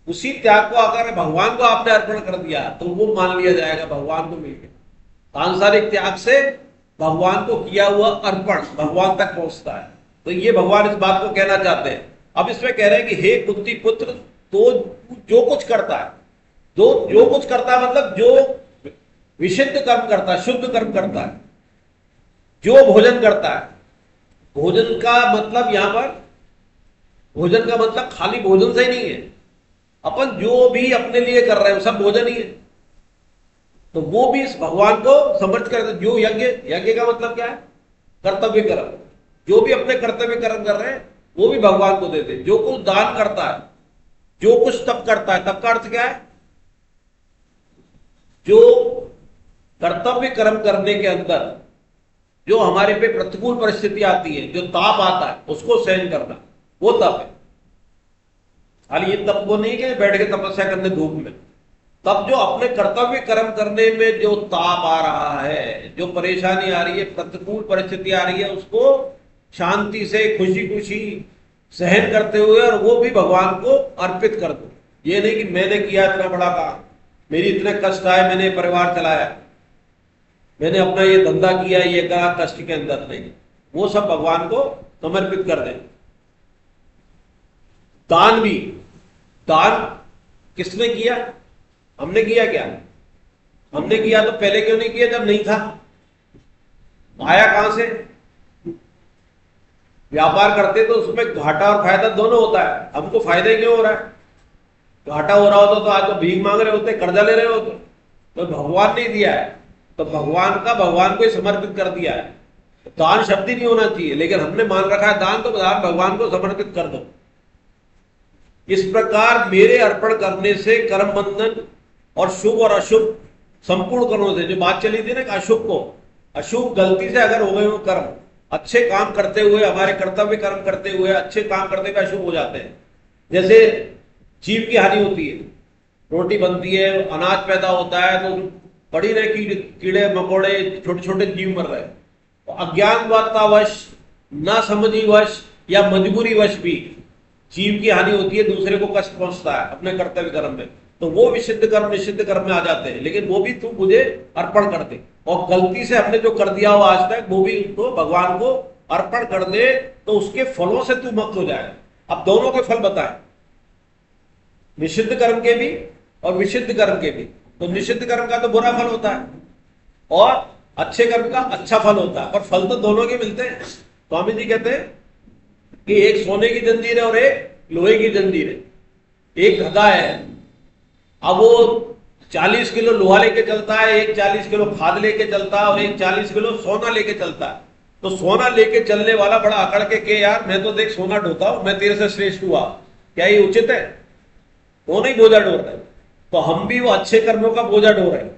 उसी त्याग को अगर भगवान को आपने अर्पण कर दिया तो वो मान लिया जाएगा भगवान को मिल गया। सांसारिक त्याग से भगवान को किया हुआ अर्पण भगवान तक पहुंचता है। तो ये भगवान इस बात को कहना चाहते हैं। अब इसमें कह रहे हैं कि हे कुंती पुत्र, तो जो कुछ करता है, जो कुछ करता है मतलब जो विशुद्ध कर्म करता है, शुद्ध कर्म करता है, जो भोजन करता है। भोजन का मतलब यहां पर, भोजन का मतलब खाली भोजन से ही नहीं है। अपन जो भी अपने लिए कर रहे हैं सब भोजन ही है। तो वो भी इस भगवान को समर्थ करते। जो यज्ञ, यज्ञ का मतलब क्या है? कर्तव्य कर्म। जो भी अपने कर्तव्य कर्म कर रहे हैं वो भी भगवान को देते। जो कुछ दान करता है, जो कुछ तप करता है, तप का अर्थ क्या है? जो कर्तव्य कर्म करने के अंदर जो हमारे पे प्रतिकूल परिस्थिति आती है, जो ताप आता है, उसको सहन करना, वो तप है। खाली ये तप वो नहीं कि बैठ के तपस्या करने धूप में। तब जो अपने कर्तव्य कर्म करने में जो ताप आ रहा है, जो परेशानी आ रही है, प्रतिकूल परिस्थिति आ रही है, उसको शांति से खुशी खुशी सहन करते हुए और वो भी भगवान को अर्पित कर दो। ये नहीं कि मैंने किया इतना बड़ा काम, मेरी इतने कष्ट आए, मैंने परिवार चलाया, मैंने अपना ये धंधा किया, ये कहा कष्ट के अंदर, नहीं, वो सब भगवान को समर्पित कर दें। दान भी, दान किसने किया? हमने किया क्या? हमने किया तो पहले क्यों नहीं किया जब नहीं था? आया कहां से? व्यापार करते तो उसमें घाटा और फायदा दोनों होता है। हमको फायदा क्यों हो रहा है? घाटा हो रहा होता तो आज तो भीख मांग रहे होते, कर्जा ले रहे होते। तो भगवान ने दिया है तो भगवान का भगवान को ही समर्पित कर दिया है। दान शब्द ही नहीं होना चाहिए, लेकिन हमने मान रखा है दान, तो भगवान को समर्पित कर दो। इस प्रकार मेरे अर्पण करने से कर्म बंधन और शुभ और अशुभ संपूर्ण कर्मों से, जो बात चली थी ना कि अशुभ को, अशुभ गलती से अगर हो गए वो कर्म, अच्छे काम करते हुए, हमारे कर्तव्य कर्म करते हुए अच्छे काम करते हुए अशुभ हो जाते हैं। जैसे जीव की हानि होती है, रोटी बनती है, अनाज पैदा होता है, तो पड़ी रहे कीड़े मकोड़े, छोटे छोटे जीव मर रहे हैं। तो अज्ञानवश, ना समझीवश या मजबूरीवश भी जीव की हानि होती है, दूसरे को कष्ट पहुंचता है अपने कर्तव्य कर्म में। तो वो विशुद्ध कर्म निषिद्ध कर्म में आ जाते हैं। लेकिन वो भी तू मुझे अर्पण कर दे, और गलती से हमने जो कर दिया हो आज तक वो भी उसको भगवान को अर्पण कर दे, तो उसके फलों से तू मुक्त हो जाए। अब दोनों के फल बताए, निषिद्ध कर्म के भी और विशुद्ध कर्म के भी। तो निषिद्ध कर्म का तो बुरा फल होता है और अच्छे कर्म का अच्छा फल होता है, पर फल तो दोनों के मिलते हैं। स्वामी जी कहते हैं कि एक सोने की जंजीर है और एक लोहे की जंजीर है। एक गधा है, अब वो 40 किलो लोहा लेके चलता है, एक 40 किलो खाद लेके चलता है और एक 40 किलो सोना लेके चलता है। तो सोना लेके चलने वाला बड़ा अकड़ के यार मैं तो देख सोना ढोता हूं, मैं तेरे से श्रेष्ठ हुआ, क्या ये उचित है? वो नहीं बोझा ढो रहा है। तो हम भी वो अच्छे कर्मों का बोझा ढो रहे हैं।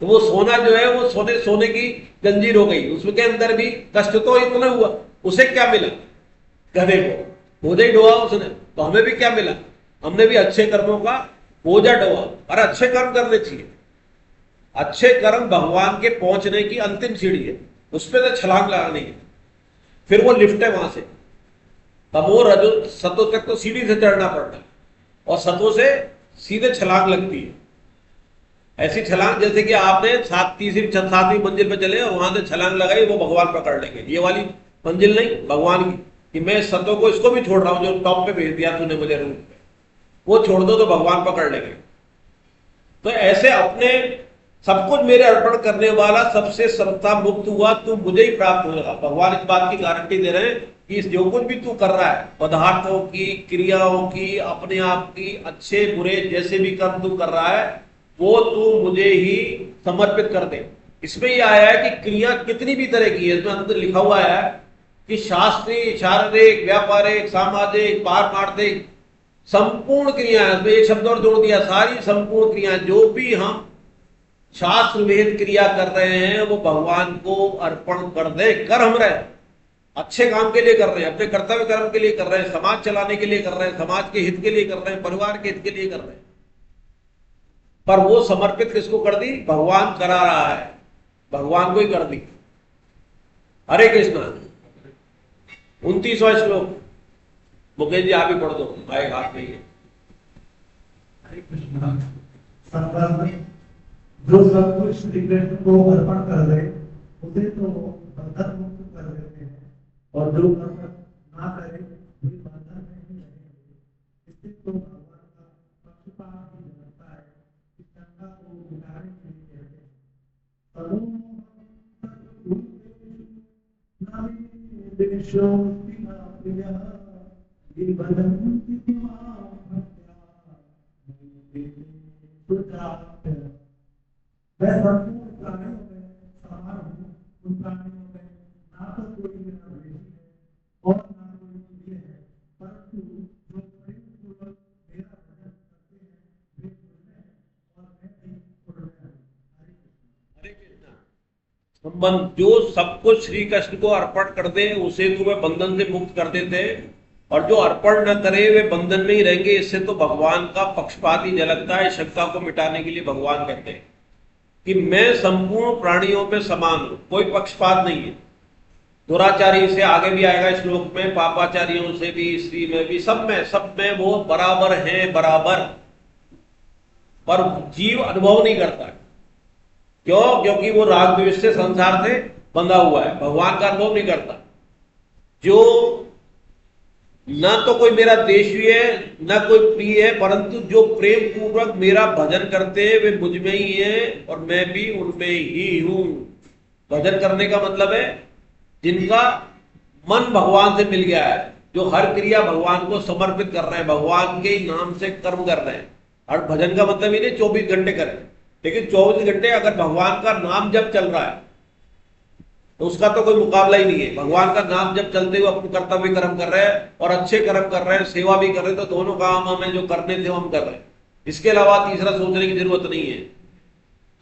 तो वो सोना जो है वो सोने की जंजीर हो गई, उसके अंदर भी कष्ट तो इतना हुआ। उसे क्या मिला? गधे को बोझा ही ढोआ उसने, तो हमें भी क्या मिला? हमने भी अच्छे कर्मों का बोझा ढोआ। और अच्छे कर्म करने चाहिए। अच्छे कर्म भगवान के पहुंचने की अंतिम सीढ़ी है, उस पर तो छलांग लगानी है, फिर वो लिफ्ट है वहां से। तमो रजो सतो तक तो सीढ़ी से चढ़ना पड़ता है और सतो से सीधे छलांग लगती है। ऐसी छलांग जैसे कि आपने तीसरी 7वीं मंजिल पे चले और वहां से छलांग लगाई, वो भगवान पकड़ लेंगे। ये वाली मंजिल नहीं भगवान की कि मैं सतो को इसको भी छोड़ रहा हूं जो टॉप पे भेज दिया तूने मुझे रूम पे, वो छोड़ दो तो भगवान पकड़ लेंगे। तो ऐसे अपने सब कुछ मेरे अर्पण करने वाला सबसे सर्वथा मुक्त हुआ तू मुझे ही प्राप्त होगा। भगवान इस बात की गारंटी दे रहे हैं कि इस जो कुछ भी तू कर रहा है, पदार्थों की, क्रियाओं की, अपने आप की, अच्छे बुरे जैसे भी कर्म तू कर रहा है, वो तू मुझे ही समर्पित कर दे। इसमें यह आया है कि क्रिया कितनी भी तरह की है, इसमें अंदर लिखा हुआ है कि शास्त्रीय, शारीरिक, व्यापारिक, सामाजिक, पारमार्थिक संपूर्ण क्रियाएं, इसमें एक शब्द और जोड़ दिया, सारी संपूर्ण क्रियाएं जो भी हम शास्त्र वेद क्रिया कर रहे हैं वो भगवान को अर्पण कर दे। कर हम रहे अच्छे काम के लिए कर रहे हैं, अपने कर्तव्य कर्म के लिए कर रहे हैं, समाज चलाने के लिए कर रहे हैं, समाज के हित के लिए कर रहे हैं, परिवार के हित के लिए कर रहे हैं, पर वो समर्पित किसको कर दी? भगवान करा रहा है, भगवान को ही कर दी। हरे कृष्णा। 29वां श्लोक मुकेश जी आप ही पढ़ दो, भाई हाथ नहीं है। हरे कृष्णा। संकल्प जो सब कुछ श्री कृष्ण को अर्पण कर दे उसे तो बंधन मुक्त कर देते हैं, और जो अर्पण ना करे वे बंधन में ही रहेंगे। इससे तो भगवान का पक्षपात ही लगता है कि शंका को मिटाने के लिए कहते हैं मैं संपूर्ण प्राणियों में समान हूँ। उन प्राणियों में ना तो कोई मेरा विरोधी है और ना कोई प्रिय है, परंतु जो प्रेमपूर्वक मेरा भजन करते हैं वे पुण्य हैं और मैं भी पुण्य हूँ। हरे कृष्णा। संबंध जो सब कुछ श्री कृष्ण को अर्पण कर दे उसे तो वे बंधन से मुक्त कर देते हैं, और जो अर्पण न करे वे बंधन में ही रहेंगे। इससे तो भगवान का पक्षपात ही झलकता है। शंका को मिटाने के लिए भगवान कहते हैं कि मैं संपूर्ण प्राणियों में समान हूं, कोई पक्षपात नहीं है। दुराचारी से आगे भी आएगा श्लोक में, पापाचारियों से भी, स्त्री में भी, सब में वो बराबर है, बराबर। पर जीव अनुभव नहीं करता। क्यों? क्योंकि वो राग द्वेष से संसार से बंधा हुआ है, भगवान का अनुभव नहीं करता। जो न तो कोई मेरा देशी है न कोई प्रिय है, परंतु जो प्रेम पूर्वक मेरा भजन करते हैं वे मुझ में ही है और मैं भी उनमें ही हूं। भजन करने का मतलब है जिनका मन भगवान से मिल गया है, जो हर क्रिया भगवान को समर्पित कर रहे हैं, भगवान के नाम से कर्म कर रहे हैं। और भजन का मतलब ही नहीं 24 घंटे करें, लेकिन 24 घंटे अगर भगवान का नाम जब चल रहा है तो उसका तो कोई मुकाबला ही नहीं है। भगवान का नाम जब चलते हुए अपने कर्तव्य कर्म कर रहे हैं और अच्छे कर्म कर रहे हैं, सेवा भी कर रहे हैं, तो दोनों काम हमें जो करने थे हम कर रहे हैं। इसके अलावा तीसरा सोचने की जरूरत नहीं है।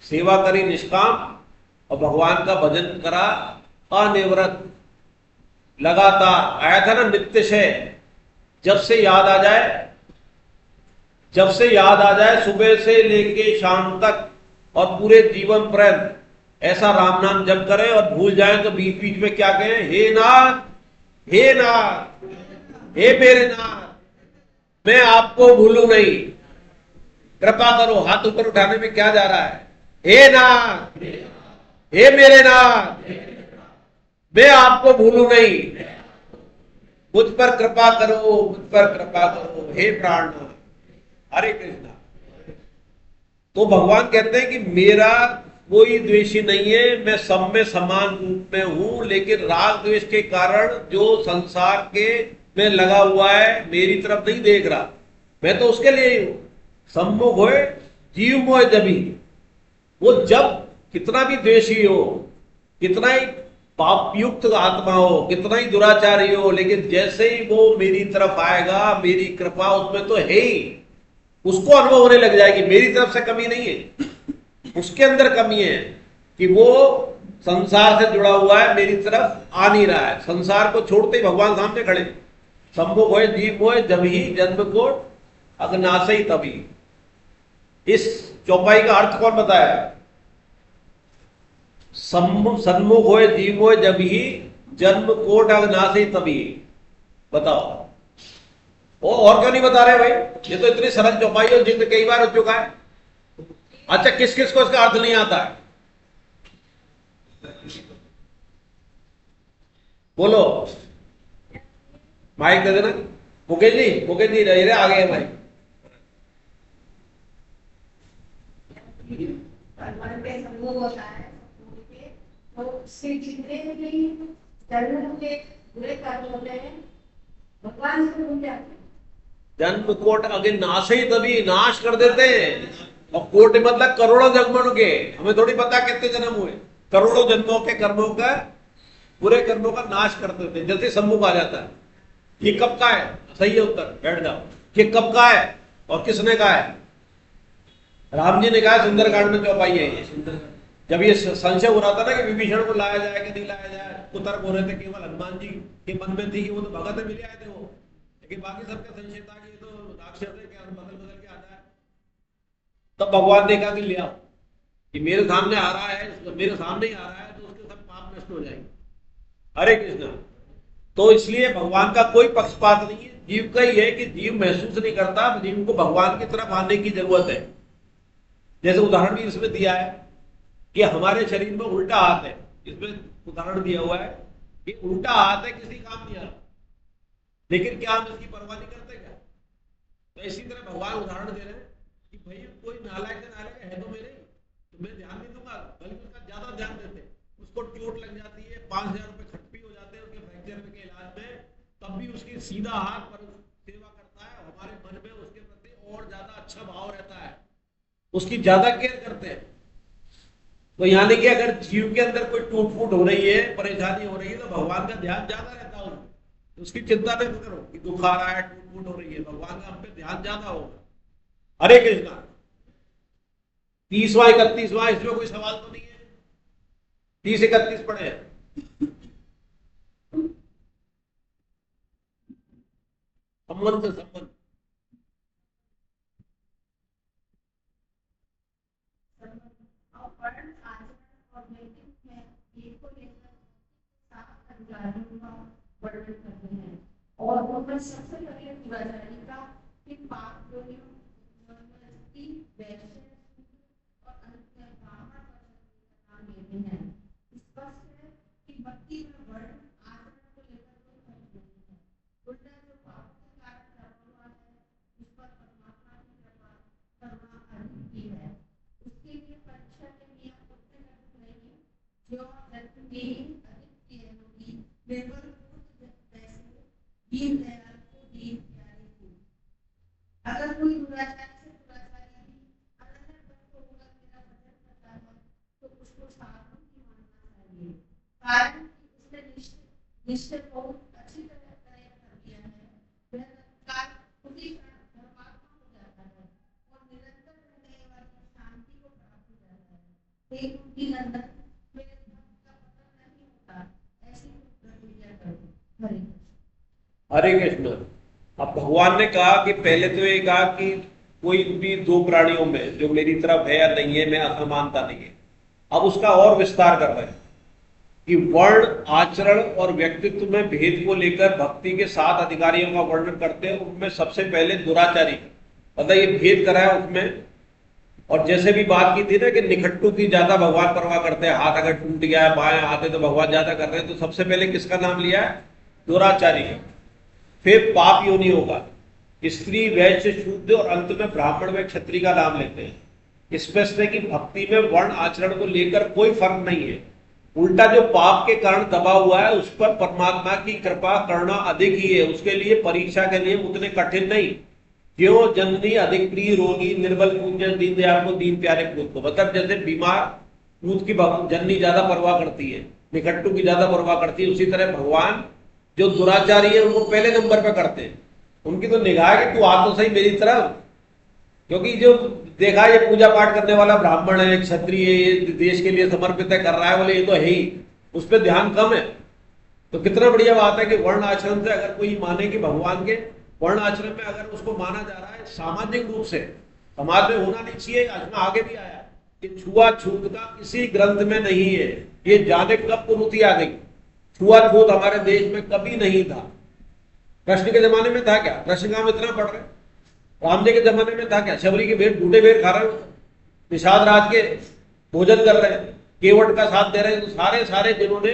सेवा करी निष्काम और भगवान का भजन करा अनिवृत, लगातार। आया था ना नित्य से, जब से याद आ जाए सुबह से लेके शाम तक और पूरे जीवन पर्यंत ऐसा राम नाम जप करें, और भूल जाए तो बीच बीच में क्या कहें, हे नाथ, हे नाथ, हे मेरे नाथ, मैं आपको भूलूं नहीं, कृपा करो। हाथ ऊपर उठाने में क्या जा रहा है? हे नाथ, हे मेरे नाथ, मैं आपको भूलूं नहीं, मुझ पर कृपा करो, मुझ पर कृपा करो, हे प्राणनाथ। हरे कृष्णा। तो भगवान कहते हैं कि मेरा कोई द्वेषी नहीं है, मैं सब में समान रूप में हूं, लेकिन राग द्वेष के कारण जो संसार के में लगा हुआ है मेरी तरफ नहीं देख रहा, मैं तो उसके लिए ही हूं। सम्मुख होए जीव मोह जभी। वो जब कितना भी द्वेषी हो, कितना ही पापयुक्त आत्मा हो, कितना ही दुराचारी हो, लेकिन जैसे ही वो मेरी तरफ आएगा, मेरी कृपा उसमें तो है ही, उसको अनुभव होने लग जाएगी मेरी तरफ से कमी नहीं है, उसके अंदर कमी है कि वो संसार से जुड़ा हुआ है, मेरी तरफ आ नहीं रहा है। संसार को छोड़ते ही भगवान सामने खड़े। सम्मुख होए जीव मोह जब ही जन्म कोट अग्नाशई तभी। इस चौपाई का अर्थ कौन बताया? सन्मुख होए जीव मोह जब ही जन्म कोट अग्नाशई तभी। बताओ, वो और क्यों नहीं बता रहे भाई? ये तो इतनी सरल चौपाई है, जिक्र कई बार हो चुका है। अच्छा, किस किस को इसका अर्थ नहीं आता है? बोलो, माइक दे देना। मुकेश जी रहे आगे माइक। भगवान के सम्मुख होता है, तो उससे जितने भी जन्म के बुरे कर्म होते हैं भगवान से भूल जाते हैं। जन्म कोट अगे नाश ही तभी नाश कर देते हैं। और कोट मतलब करोड़ों जन्मों के, हमें थोड़ी पता कितने जन्म हुए, करोड़ों जन्मों के कर्मों का, पूरे कर्मों का नाश कर देते हैं जैसे सम्मुख आ जाता है। ये कब का है? सही है उत्तर, बैठ जाओ। ये कब का है और किसने कहा है? राम जी ने कहा, सुंदरकांड में चौपाई है ये। जब ये संशय हो रहा था ना कि विभीषण को लाया जाए कि नहीं लाया जाए, तो तर्क हो रहे थे, केवल हनुमान जी के मन में थी कि वो तो भगत मिले आए थे वो, लेकिन बाकी सबका संशय था कि ये तो राक्षस है, क्या बदल बदल के आता है। तब भगवान ने कहा कि ले आओ, कि मेरे सामने आ रहा है, मेरे सामने ही आ रहा है, तो उसके सब पाप नष्ट हो जाएंगे। हरे कृष्णा। तो इसलिए भगवान का कोई पक्षपात नहीं है, जीव का ही है कि जीव महसूस नहीं करता, जीव को भगवान की तरफ आने की जरूरत है। जैसे उदाहरण भी इसमें दिया है कि हमारे शरीर में उल्टा हाथ है, इसमें उदाहरण दिया हुआ है कि उल्टा हाथ है, किसी काम नहीं आ रहा, लेकिन क्या हम इसकी परवाह नहीं करते क्या? तो इसी तरह भगवान उदाहरण दे रहे हैं कि भाई कोई नालायक से नालायक है तो मेरे, तो मैं ध्यान नहीं दूंगा, बल्कि उसका ज्यादा ध्यान देते। उसको चोट लग जाती है, 5,000 रुपए खट्टी हो जाते हैं उसके फ्रैक्चर के इलाज में, तब भी उसकी सीधा हाथ पर सेवा करता है। हमारे मन में उसके प्रति और ज्यादा अच्छा भाव रहता है, उसकी ज्यादा केयर करते हैं। तो यानी कि अगर जीव के अंदर कोई टूट फूट हो रही है, परेशानी हो रही है, तो भगवान का ध्यान ज्यादा रहता है उसमें। तो उसकी चिंता नहीं करो कि दुख आ रहा है, टूट फूट हो रही है, भगवान का हम पे ध्यान ज्यादा होगा। हरे कृष्णा। 30वां 31वां, इसमें कोई सवाल तो नहीं है? 30-31 पढ़े हैं। संबंध से संबंध। वर्णन करते हैं और ऊपर सबसे पहले दुराचारी का कि पाप योनियों की वैश्य और अंत में ब्राह्मण का नाम लेते हैं। स्पष्ट है कि भक्ति में वर्ण आचरण को लेकर कोई फर्क नहीं है। उल्टा जो पाप के कारण कर्म हुआ है, उस पर परमात्मा की कृपा करुणा अधिक की है। उसके लिए परीक्षा के नियम उतने कठिन नहीं जो व्यक्ति की अधिक की होगी। निर्बल दीन दयाल को दीन प्यारे को। अगर कोई दुराचारी से दुराचारी भी अनन्य भक्त होकर मेरा भजन करता है, तो उसको साधु की मानना चाहिए, कारण कि उसने निश्चय को अच्छी तरह कर दिया है। वह तत्काल उसी धर्मात्मा हो जाता है और निरंतर रहने वाली शांति को प्राप्त हो जाता है। एक उनकी नंदन मेरे भक्त का पतन नहीं होता, ऐसी प्रक्रिया करो। हरे हरे कृष्ण। अब भगवान ने कहा कि पहले तो ये कहा कि कोई भी दो प्राणियों में जो मेरी तरफ है या नहीं है, मैं असमानता नहीं है। अब उसका और विस्तार कर रहे हैं कि वर्ण आचरण और व्यक्तित्व में भेद को लेकर भक्ति के 7 अधिकारियों का वर्णन करते हैं। उनमें सबसे पहले दुराचारी, मतलब ये भेद करा है उसमें। और जैसे भी बात की थी ना कि निखट्टू की ज्यादा भगवान परवाह करते हैं, हाथ अगर टूट गया है बाएं हाथ है तो भगवान ज्यादा कर रहे हैं, तो सबसे पहले किसका नाम लिया है? दुराचारी। फिर पाप योनि होगा, स्त्री वैश्य शूद्र और अंत में ब्राह्मण व क्षत्रिय का नाम लेते हैं। स्पष्ट है कि भक्ति में वर्ण आचरण को लेकर कोई फर्क नहीं है। उल्टा जो पाप के कारण दबा हुआ है उस पर परमात्मा की कृपा करना अधिक ही है, उसके लिए परीक्षा के लिए उतने कठिन नहीं। क्यों जननी अधिक प्रिय रोगी, निर्बल पूज्य दीन दयाल को, दीन प्यारे पूत को। मतलब जैसे बीमार पूत की जननी ज्यादा परवाह करती है, निकट्टू की ज्यादा परवाह करती है, उसी तरह भगवान जो दुराचारी है उनको पहले नंबर पे करते हैं। उनकी तो निगाह है कि तू आ तो सही मेरी तरफ, क्योंकि जो देखा ये पूजा पाठ करने वाला ब्राह्मण है, क्षत्रिय है, ये देश के लिए समर्पित है, कर रहा है, बोले ये तो है ही, उस पर ध्यान कम है। तो कितना बढ़िया बात है कि वर्ण आश्रम से अगर कोई माने कि भगवान के वर्ण आश्रम में अगर उसको माना जा रहा है सामाजिक रूप से, समाज में होना नहीं चाहिए। आज में आगे भी आया कि छुआछूत का किसी ग्रंथ में नहीं है। ये जाने कब कुरीति आ गई। छुआछूत हमारे देश में कभी नहीं था। कृष्ण के जमाने में था क्या? कृष्ण का हम इतना पढ़ रहे। राम जी के जमाने में था क्या? शबरी के भेड़ बूढ़े भेड़ खा रहे हो, निषाद राज के भोजन कर रहे हैं, केवट का साथ दे रहे हैं। तो सारे सारे जिन्होंने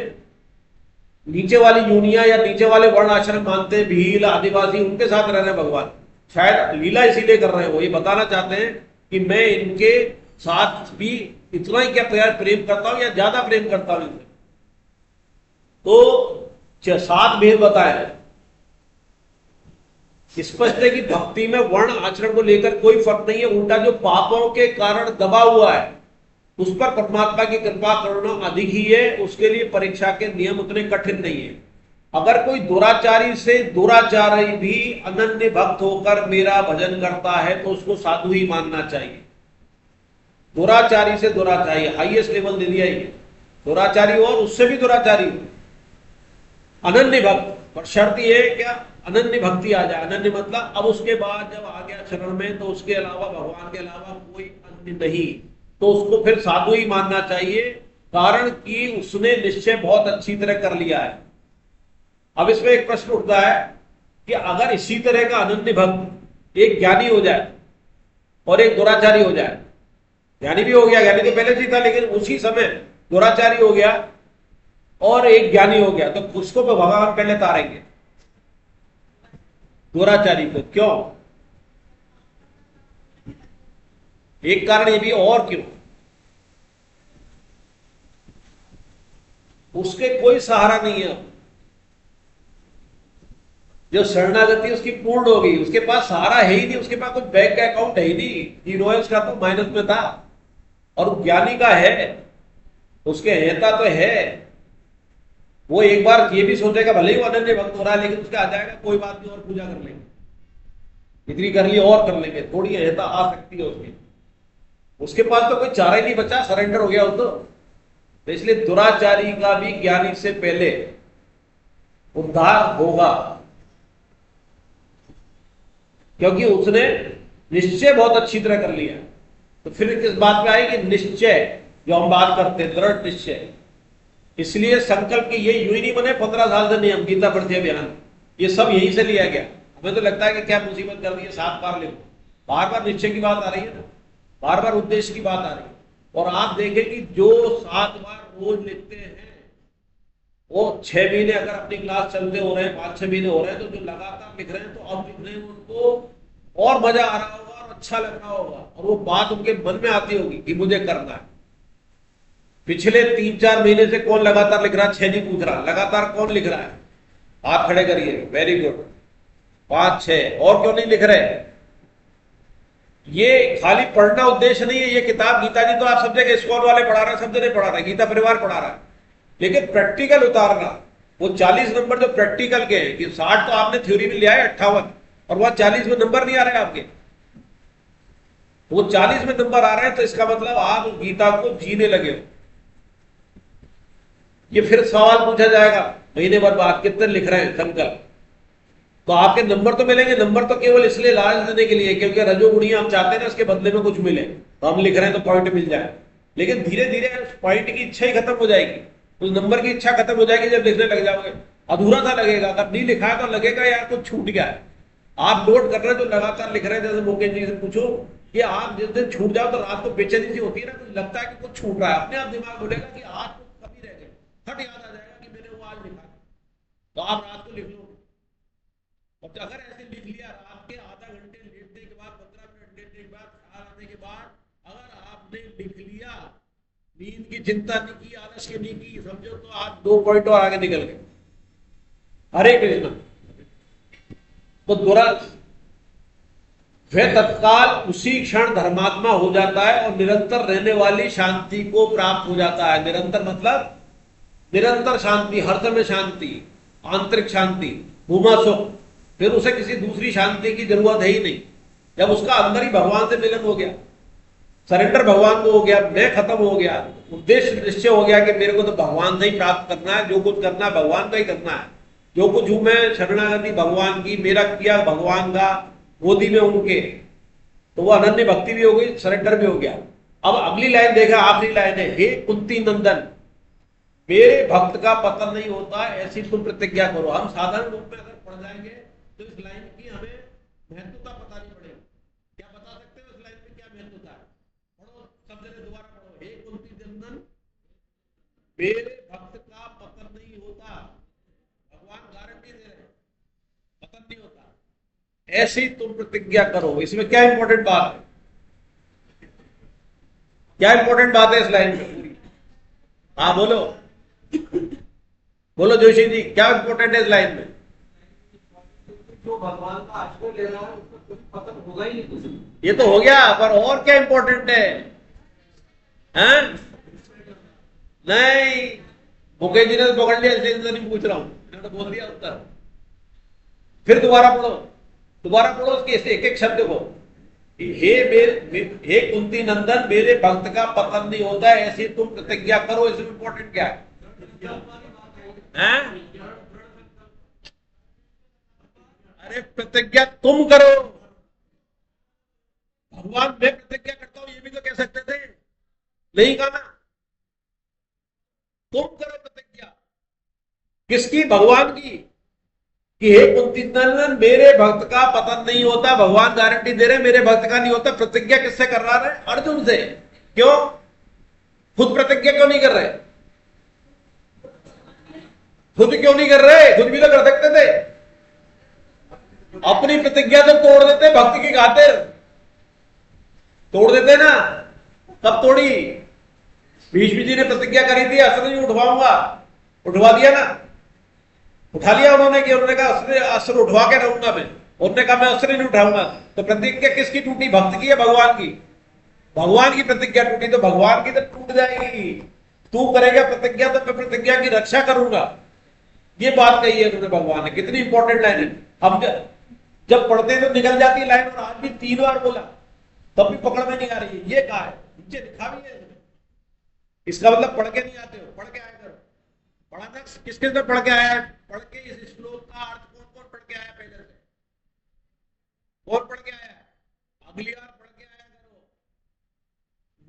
नीचे वाली यूनिया या नीचे वाले वर्ण आश्रम मानते हैं, भील आदिवासी, उनके साथ रह रहे हैं भगवान। शायद लीला इसीलिए कर रहे हैं, वो ये बताना चाहते हैं कि मैं इनके साथ भी इतना ही क्या प्रेम करता हूं या ज्यादा प्रेम करता हूं इनसे। तो 7 भेद बताए। स्पष्ट है कि भक्ति में वर्ण आचरण को लेकर कोई फर्क नहीं है, उल्टा जो पापों के कारण दबा हुआ है उस पर परमात्मा की कृपा करना अधिक ही है। उसके लिए परीक्षा के नियम उतने कठिन नहीं है। अगर कोई दुराचारी से दुराचारी भी अनन्य भक्त होकर मेरा भजन करता है तो उसको साधु ही मानना चाहिए। दुराचारी से दुराचारी हाईएस्ट लेवल दे दिया ही, दुराचारी हो और उससे भी दुराचारी हो, अनन्य भक्त। पर शर्त यह है क्या? अनन्य भक्ति आ जाए। अनन्य मतलब अब उसके बाद जब आ गया शरण में तो उसके अलावा भगवान के अलावा कोई अन्य नहीं, तो उसको फिर साधु ही मानना चाहिए, कारण कि उसने निश्चय बहुत अच्छी तरह कर लिया है। अब इसमें एक प्रश्न उठता है कि अगर इसी तरह का अनन्य भक्त एक ज्ञानी हो जाए और एक दुराचारी हो जाए, ज्ञानी भी हो गया, ज्ञानी तो पहले से था लेकिन उसी समय दुराचारी हो गया और एक ज्ञानी हो गया, तो उसको भगवान पहले तारेंगे दुराचारी को। क्यों? एक कारण ये भी, और क्यों? उसके कोई सहारा नहीं है। जो शरणागति उसकी पूर्ण हो गई, उसके पास सहारा है ही नहीं, उसके पास कोई बैंक अकाउंट है ही नहीं, जीरो है उसका, तो माइनस में था। और ज्ञानी का है, उसके हेता तो है। वो एक बार ये भी सोचेगा भले ही वो अनन्य भक्त हो रहा है, लेकिन उसका आ जाएगा कोई बात नहीं और पूजा कर लेंगे, इतनी कर ली और कर लेंगे, थोड़ी हेता आ सकती है उसकी। उसके पास तो कोई चारा ही नहीं बचा, सरेंडर हो गया वो तो इसलिए दुराचारी का भी ज्ञानी से पहले उद्धार होगा, क्योंकि उसने निश्चय बहुत अच्छी तरह कर लिया। तो फिर किस बात पे आए कि निश्चय जो हम बात करते हैं, दृढ़ निश्चय। इसलिए संकल्प की ये यूं ही नहीं बने 15 साल से नियम, गीता पढ़ते अभियान, ये सब यहीं से लिया गया। हमें तो लगता है कि क्या मुसीबत कर दी है, 7 बार लिखो, बार बार निश्चय की बात आ रही है ना, बार बार उद्देश्य की बात आ रही है। और आप देखें कि जो 7 बार रोज लिखते हैं वो 6 महीने अगर अपनी क्लास चलते हो रहे हैं, 5-6 महीने हो रहे हैं, तो जो लगातार लिख रहे हैं तो अब लिख रहे हैं उनको और मजा आ रहा होगा और अच्छा लग रहा होगा, और वो बात उनके मन में आती होगी कि मुझे करना है। पिछले 3-4 महीने से कौन लगातार लिख रहा है? 6 नहीं पूछ रहा, लगातार कौन लिख रहा है? हाथ खड़े करिए, वेरी गुड, 5-6। और क्यों नहीं लिख रहे? ये खाली पढ़ना उद्देश्य नहीं है। ये किताब गीता जी तो आप सब जगह स्कॉल वाले पढ़ा रहे हैं, सब जगह पढ़ा रहे हैं, गीता परिवार पढ़ा रहा है, लेकिन प्रैक्टिकल उतारना, वो 40 नंबर जो प्रैक्टिकल के हैं, कि 60 तो आपने थ्योरी में लिया है, 58, और वह 40 में नंबर नहीं आ रहे आपके, वो 40 में नंबर आ रहे हैं, तो इसका मतलब आप गीता को जीने लगे हो। ये फिर सवाल पूछा जाएगा महीने भर बाद, कितने लिख रहे हैं संकल्प, तो आपके नंबर तो मिलेंगे। नंबर तो केवल इसलिए लालच देने के लिए, क्योंकि रजोगुणी हम चाहते हैं ना उसके बदले में कुछ मिले, तो हम लिख रहे हैं तो पॉइंट मिल जाए। लेकिन धीरे धीरे उस पॉइंट की इच्छा ही खत्म हो जाएगी, उस नंबर की इच्छा खत्म हो जाएगी जब लिखने लग जाओगे। अधूरा सा लगेगा, अगर नहीं लिखा है तो लगेगा यार कुछ छूट गया है। आप नोट कर रहे हैं तो लगातार लिख रहे हैं, जैसे मुकेश जी से पूछो कि आप जिस दिन छूट जाओ तो रात को बेचैनी सी होती है ना, कुछ लगता है कि कुछ छूट रहा है, अपने आप दिमाग बोलेगा कि आज तो कभी रह गए, फट याद आ जाएगा कि मैंने वो आज लिखा, तो आप रात को लिख लो। और अगर ऐसे लिख लिया रात के आधा घंटे लेटने के बाद, 15 मिनट लेटने के बाद, ख्याल आने के बाद, अगर आपने लिख लिया, नींद की चिंता नहीं की, आलस की नहीं की, समझो तो आप 2 पॉइंट और आगे निकल गए। हरे कृष्ण। तो वह तत्काल उसी क्षण धर्मात्मा हो जाता है और निरंतर रहने वाली शांति को प्राप्त हो जाता है। निरंतर मतलब निरंतर शांति, हर समय शांति, आंतरिक शांति, भूमा सुख। फिर उसे किसी दूसरी शांति की जरूरत है ही नहीं। जब उसका अंदर ही भगवान से मिलन हो गया, सरेंडर भगवान को हो गया, मैं खत्म हो गया, उद्देश्य निश्चय हो गया कि मेरे को तो भगवान से ही प्राप्त करना है, जो कुछ करना है भगवान का ही करना है, जो कुछ हूं मैं शरणागति भगवान की, मेरा किया भगवान का, गोदी में उनके, तो वो अनन्य भक्ति भी हो गई, सरेंडर भी हो गया। अब अगली लाइन देखा, आखिरी लाइन है, हे कुंती नंदन मेरे भक्त का पतन नहीं होता ऐसी तुम प्रतिज्ञा करो। हम साधारण रूप में अगर पढ़ जाएंगे तो इस लाइन की हमें महत्वता पता नहीं पड़ेगी। क्या बता सकते हो इस लाइन में क्या महत्वता है? पढ़ो सब जने दोबारा पढ़ो, हे कुंती नंदन मेरे भक्त का पतन नहीं होता, भगवान गारंटी दे रहे हैं पतन नहीं होता, ऐसी तुम प्रतिज्ञा करो। इसमें क्या इंपॉर्टेंट बात है? क्या इंपॉर्टेंट बात है इस लाइन में पूरी? हाँ बोलो बोलो जोशी जी, क्या इंपॉर्टेंट है इस लाइन में? जो भगवान का आश्रय ले रहा है उसको कुछ पतन होगा ही नहीं। ये तो हो गया, पर और क्या इंपॉर्टेंट है? हैं? नहीं, मुकेश जी ने तो पकड़ लिया, इसलिए नहीं पूछ रहा हूं, मैंने तो बोल दिया उत्तर। फिर दोबारा पढ़ो, दोबारा पढ़ो उसके एक एक शब्द को। हे कुंती नंदन मेरे भक्त का पतन नहीं होता है ऐसी तुम प्रतिज्ञा करो। इसमें इंपॉर्टेंट क्या है? हैं? अरे प्रतिज्ञा तुम करो, भगवान मैं प्रतिज्ञा करता हूं ये भी तो कह सकते थे, नहीं कहा ना? तुम करो प्रतिज्ञा, किसकी? भगवान की, कि हे कुंती नंदन मेरे भक्त का पतन नहीं होता। भगवान गारंटी दे रहे मेरे भक्त का नहीं होता। प्रतिज्ञा किससे कर रहा है? अर्जुन से। क्यों? खुद प्रतिज्ञा क्यों नहीं कर रहे? खुद क्यों नहीं कर रहे? खुद भी तो कर सकते थे, अपनी प्रतिज्ञा तो तोड़ देते भक्ति की खातिर, तोड़ देते ना। तब तोड़ी, भीष्म जी ने प्रतिज्ञा करी थी अस्त्र नहीं उठवाऊंगा, उठवा दिया ना, उठा लिया उन्होंने, कि उन्होंने कहा अस्त्र उठवा के रहूंगा मैं, उन्होंने कहा मैं अस्त्र नहीं उठाऊंगा। तो प्रतिज्ञा किसकी टूटी? भक्त की है भगवान की? भगवान की प्रतिज्ञा टूटी तो भगवान की तो टूट जाएगी। तू करेगा प्रतिज्ञा तो मैं प्रतिज्ञा की रक्षा करूंगा, ये बात कही है उन्होंने भगवान ने। कितनी इंपॉर्टेंट लाइन है। हम जब पढ़ते हैं तो निकल जाती है लाइन, और आज भी 3 बार बोला तब भी पकड़ में नहीं आ रही है। ये कहा है, नीचे लिखा भी है इसमें। इसका मतलब पढ़ के नहीं आते हो, पढ़ के आया करो। पढ़ाना किस किस में पढ़ के आया है? पढ़ के इस श्लोक का अर्थ कौन कौन पढ़ के आया पहले से? कौन पढ़ के आया है? अगली बार पढ़ के आया करो।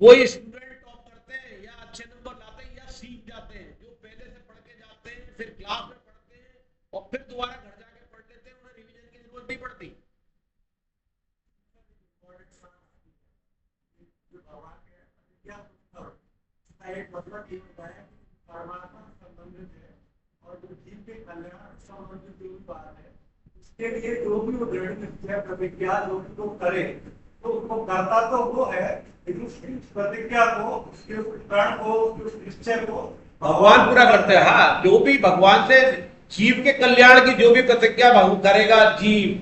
वही स्टूडेंट टॉप करते हैं या अच्छे नंबर लाते हैं या सीख जाते हैं जो पहले से पढ़ के जाते हैं, फिर क्लास में पढ़ते हैं और फिर दोबारा घर जाके पढ़ लेते हैं, उन्हें रिवीजन की जरूरत नहीं पड़ती। एक मतलब ये होता है परमात्मा संबंधित है और जो जीव के कल्याण संबंधित जो बात है, इसके लिए जो भी वो दृढ़ निश्चय प्रतिज्ञा जो भी वो करे तो उसको करता तो वो है, लेकिन उसकी प्रतिज्ञा को, उसके प्रण को, उसके निश्चय को भगवान पूरा करते हैं। हाँ, जो भी भगवान से जीव के कल्याण की जो भी प्रतिज्ञा करेगा जीव,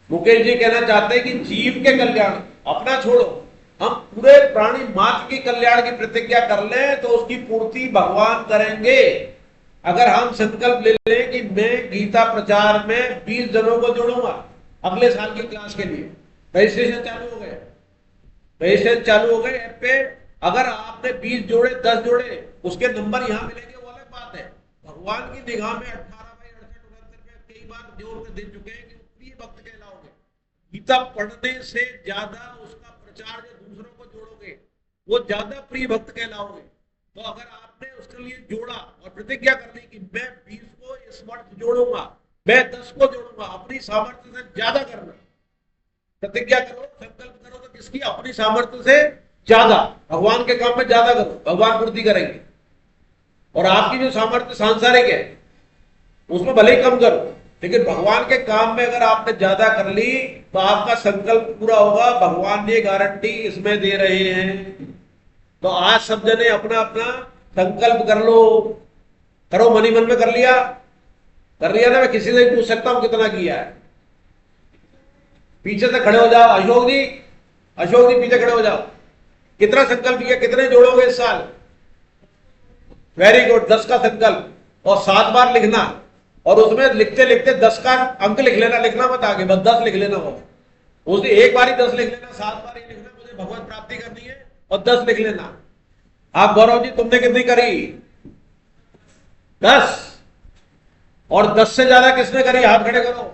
मुकेश जी कहना चाहते हैं कि जीव के कल्याण, अपना छोड़ो, हम पूरे प्राणी मात्र की कल्याण की प्रतिज्ञा कर लें तो उसकी पूर्ति भगवान करेंगे। अगर हम संकल्प ले लें कि मैं गीता प्रचार में 20 जनों को जोड़ूंगा अगले साल की क्लास के लिए, रजिस्ट्रेशन चालू हो गए, रजिस्ट्रेशन चालू हो गए ऐप पे। अगर आपने 20 जोड़े, 10 जोड़े, उसके नंबर यहां मिलेंगे, वो अलग बात है। भगवान की निगाह में 18/68 में कई बार जोड़ के दे चुके हैं कि प्रिय भक्त कहलाओगे। गीता पढ़ने से ज्यादा उसका प्रचार जो दूसरों को जोड़ोगे वो ज्यादा प्रिय भक्त कहलाओगे। तो अगर आपने उसके लिए जोड़ा और प्रतिज्ञा कर ली कि मैं 20 को इस वर्ष जोड़ूंगा, मैं 10 को जोड़ूंगा, अपनी सामर्थ्य से ज्यादा करना, प्रतिज्ञा करो, संकल्प करो तो किसकी? अपनी सामर्थ्य से ज्यादा, भगवान के काम में ज्यादा करो, भगवान पूर्ति करेंगे। और आपकी जो सामर्थ्य सांसारिक है उसमें भले ही कम करो, लेकिन भगवान के काम में अगर आपने ज्यादा कर ली तो आपका संकल्प पूरा होगा। भगवान ने गारंटी इसमें दे रहे हैं। तो आज सब जने अपना अपना संकल्प कर लो, करो, मनी मन में कर लिया ना? मैं किसी से पूछ सकता हूं कितना किया है? पीछे से खड़े हो जाओ, अशोक जी पीछे खड़े हो जाओ। कितना संकल्प किया, कितने जोड़ोगे इस साल? वेरी गुड, 10 का संकल्प और 7 बार लिखना, और उसमें लिखते लिखते 10 का अंक लिख लेना, लिखना मत आगे, बस 10 लिख लेना। वो उस एक बार ही 10 लिख लेना, 7 बार ही लिखना, मुझे भगवत प्राप्ति करनी है, और 10 लिख लेना। आप गौरव जी तुमने कितनी करी? 10। और 10 से ज्यादा किसने करी? हाथ खड़े करो।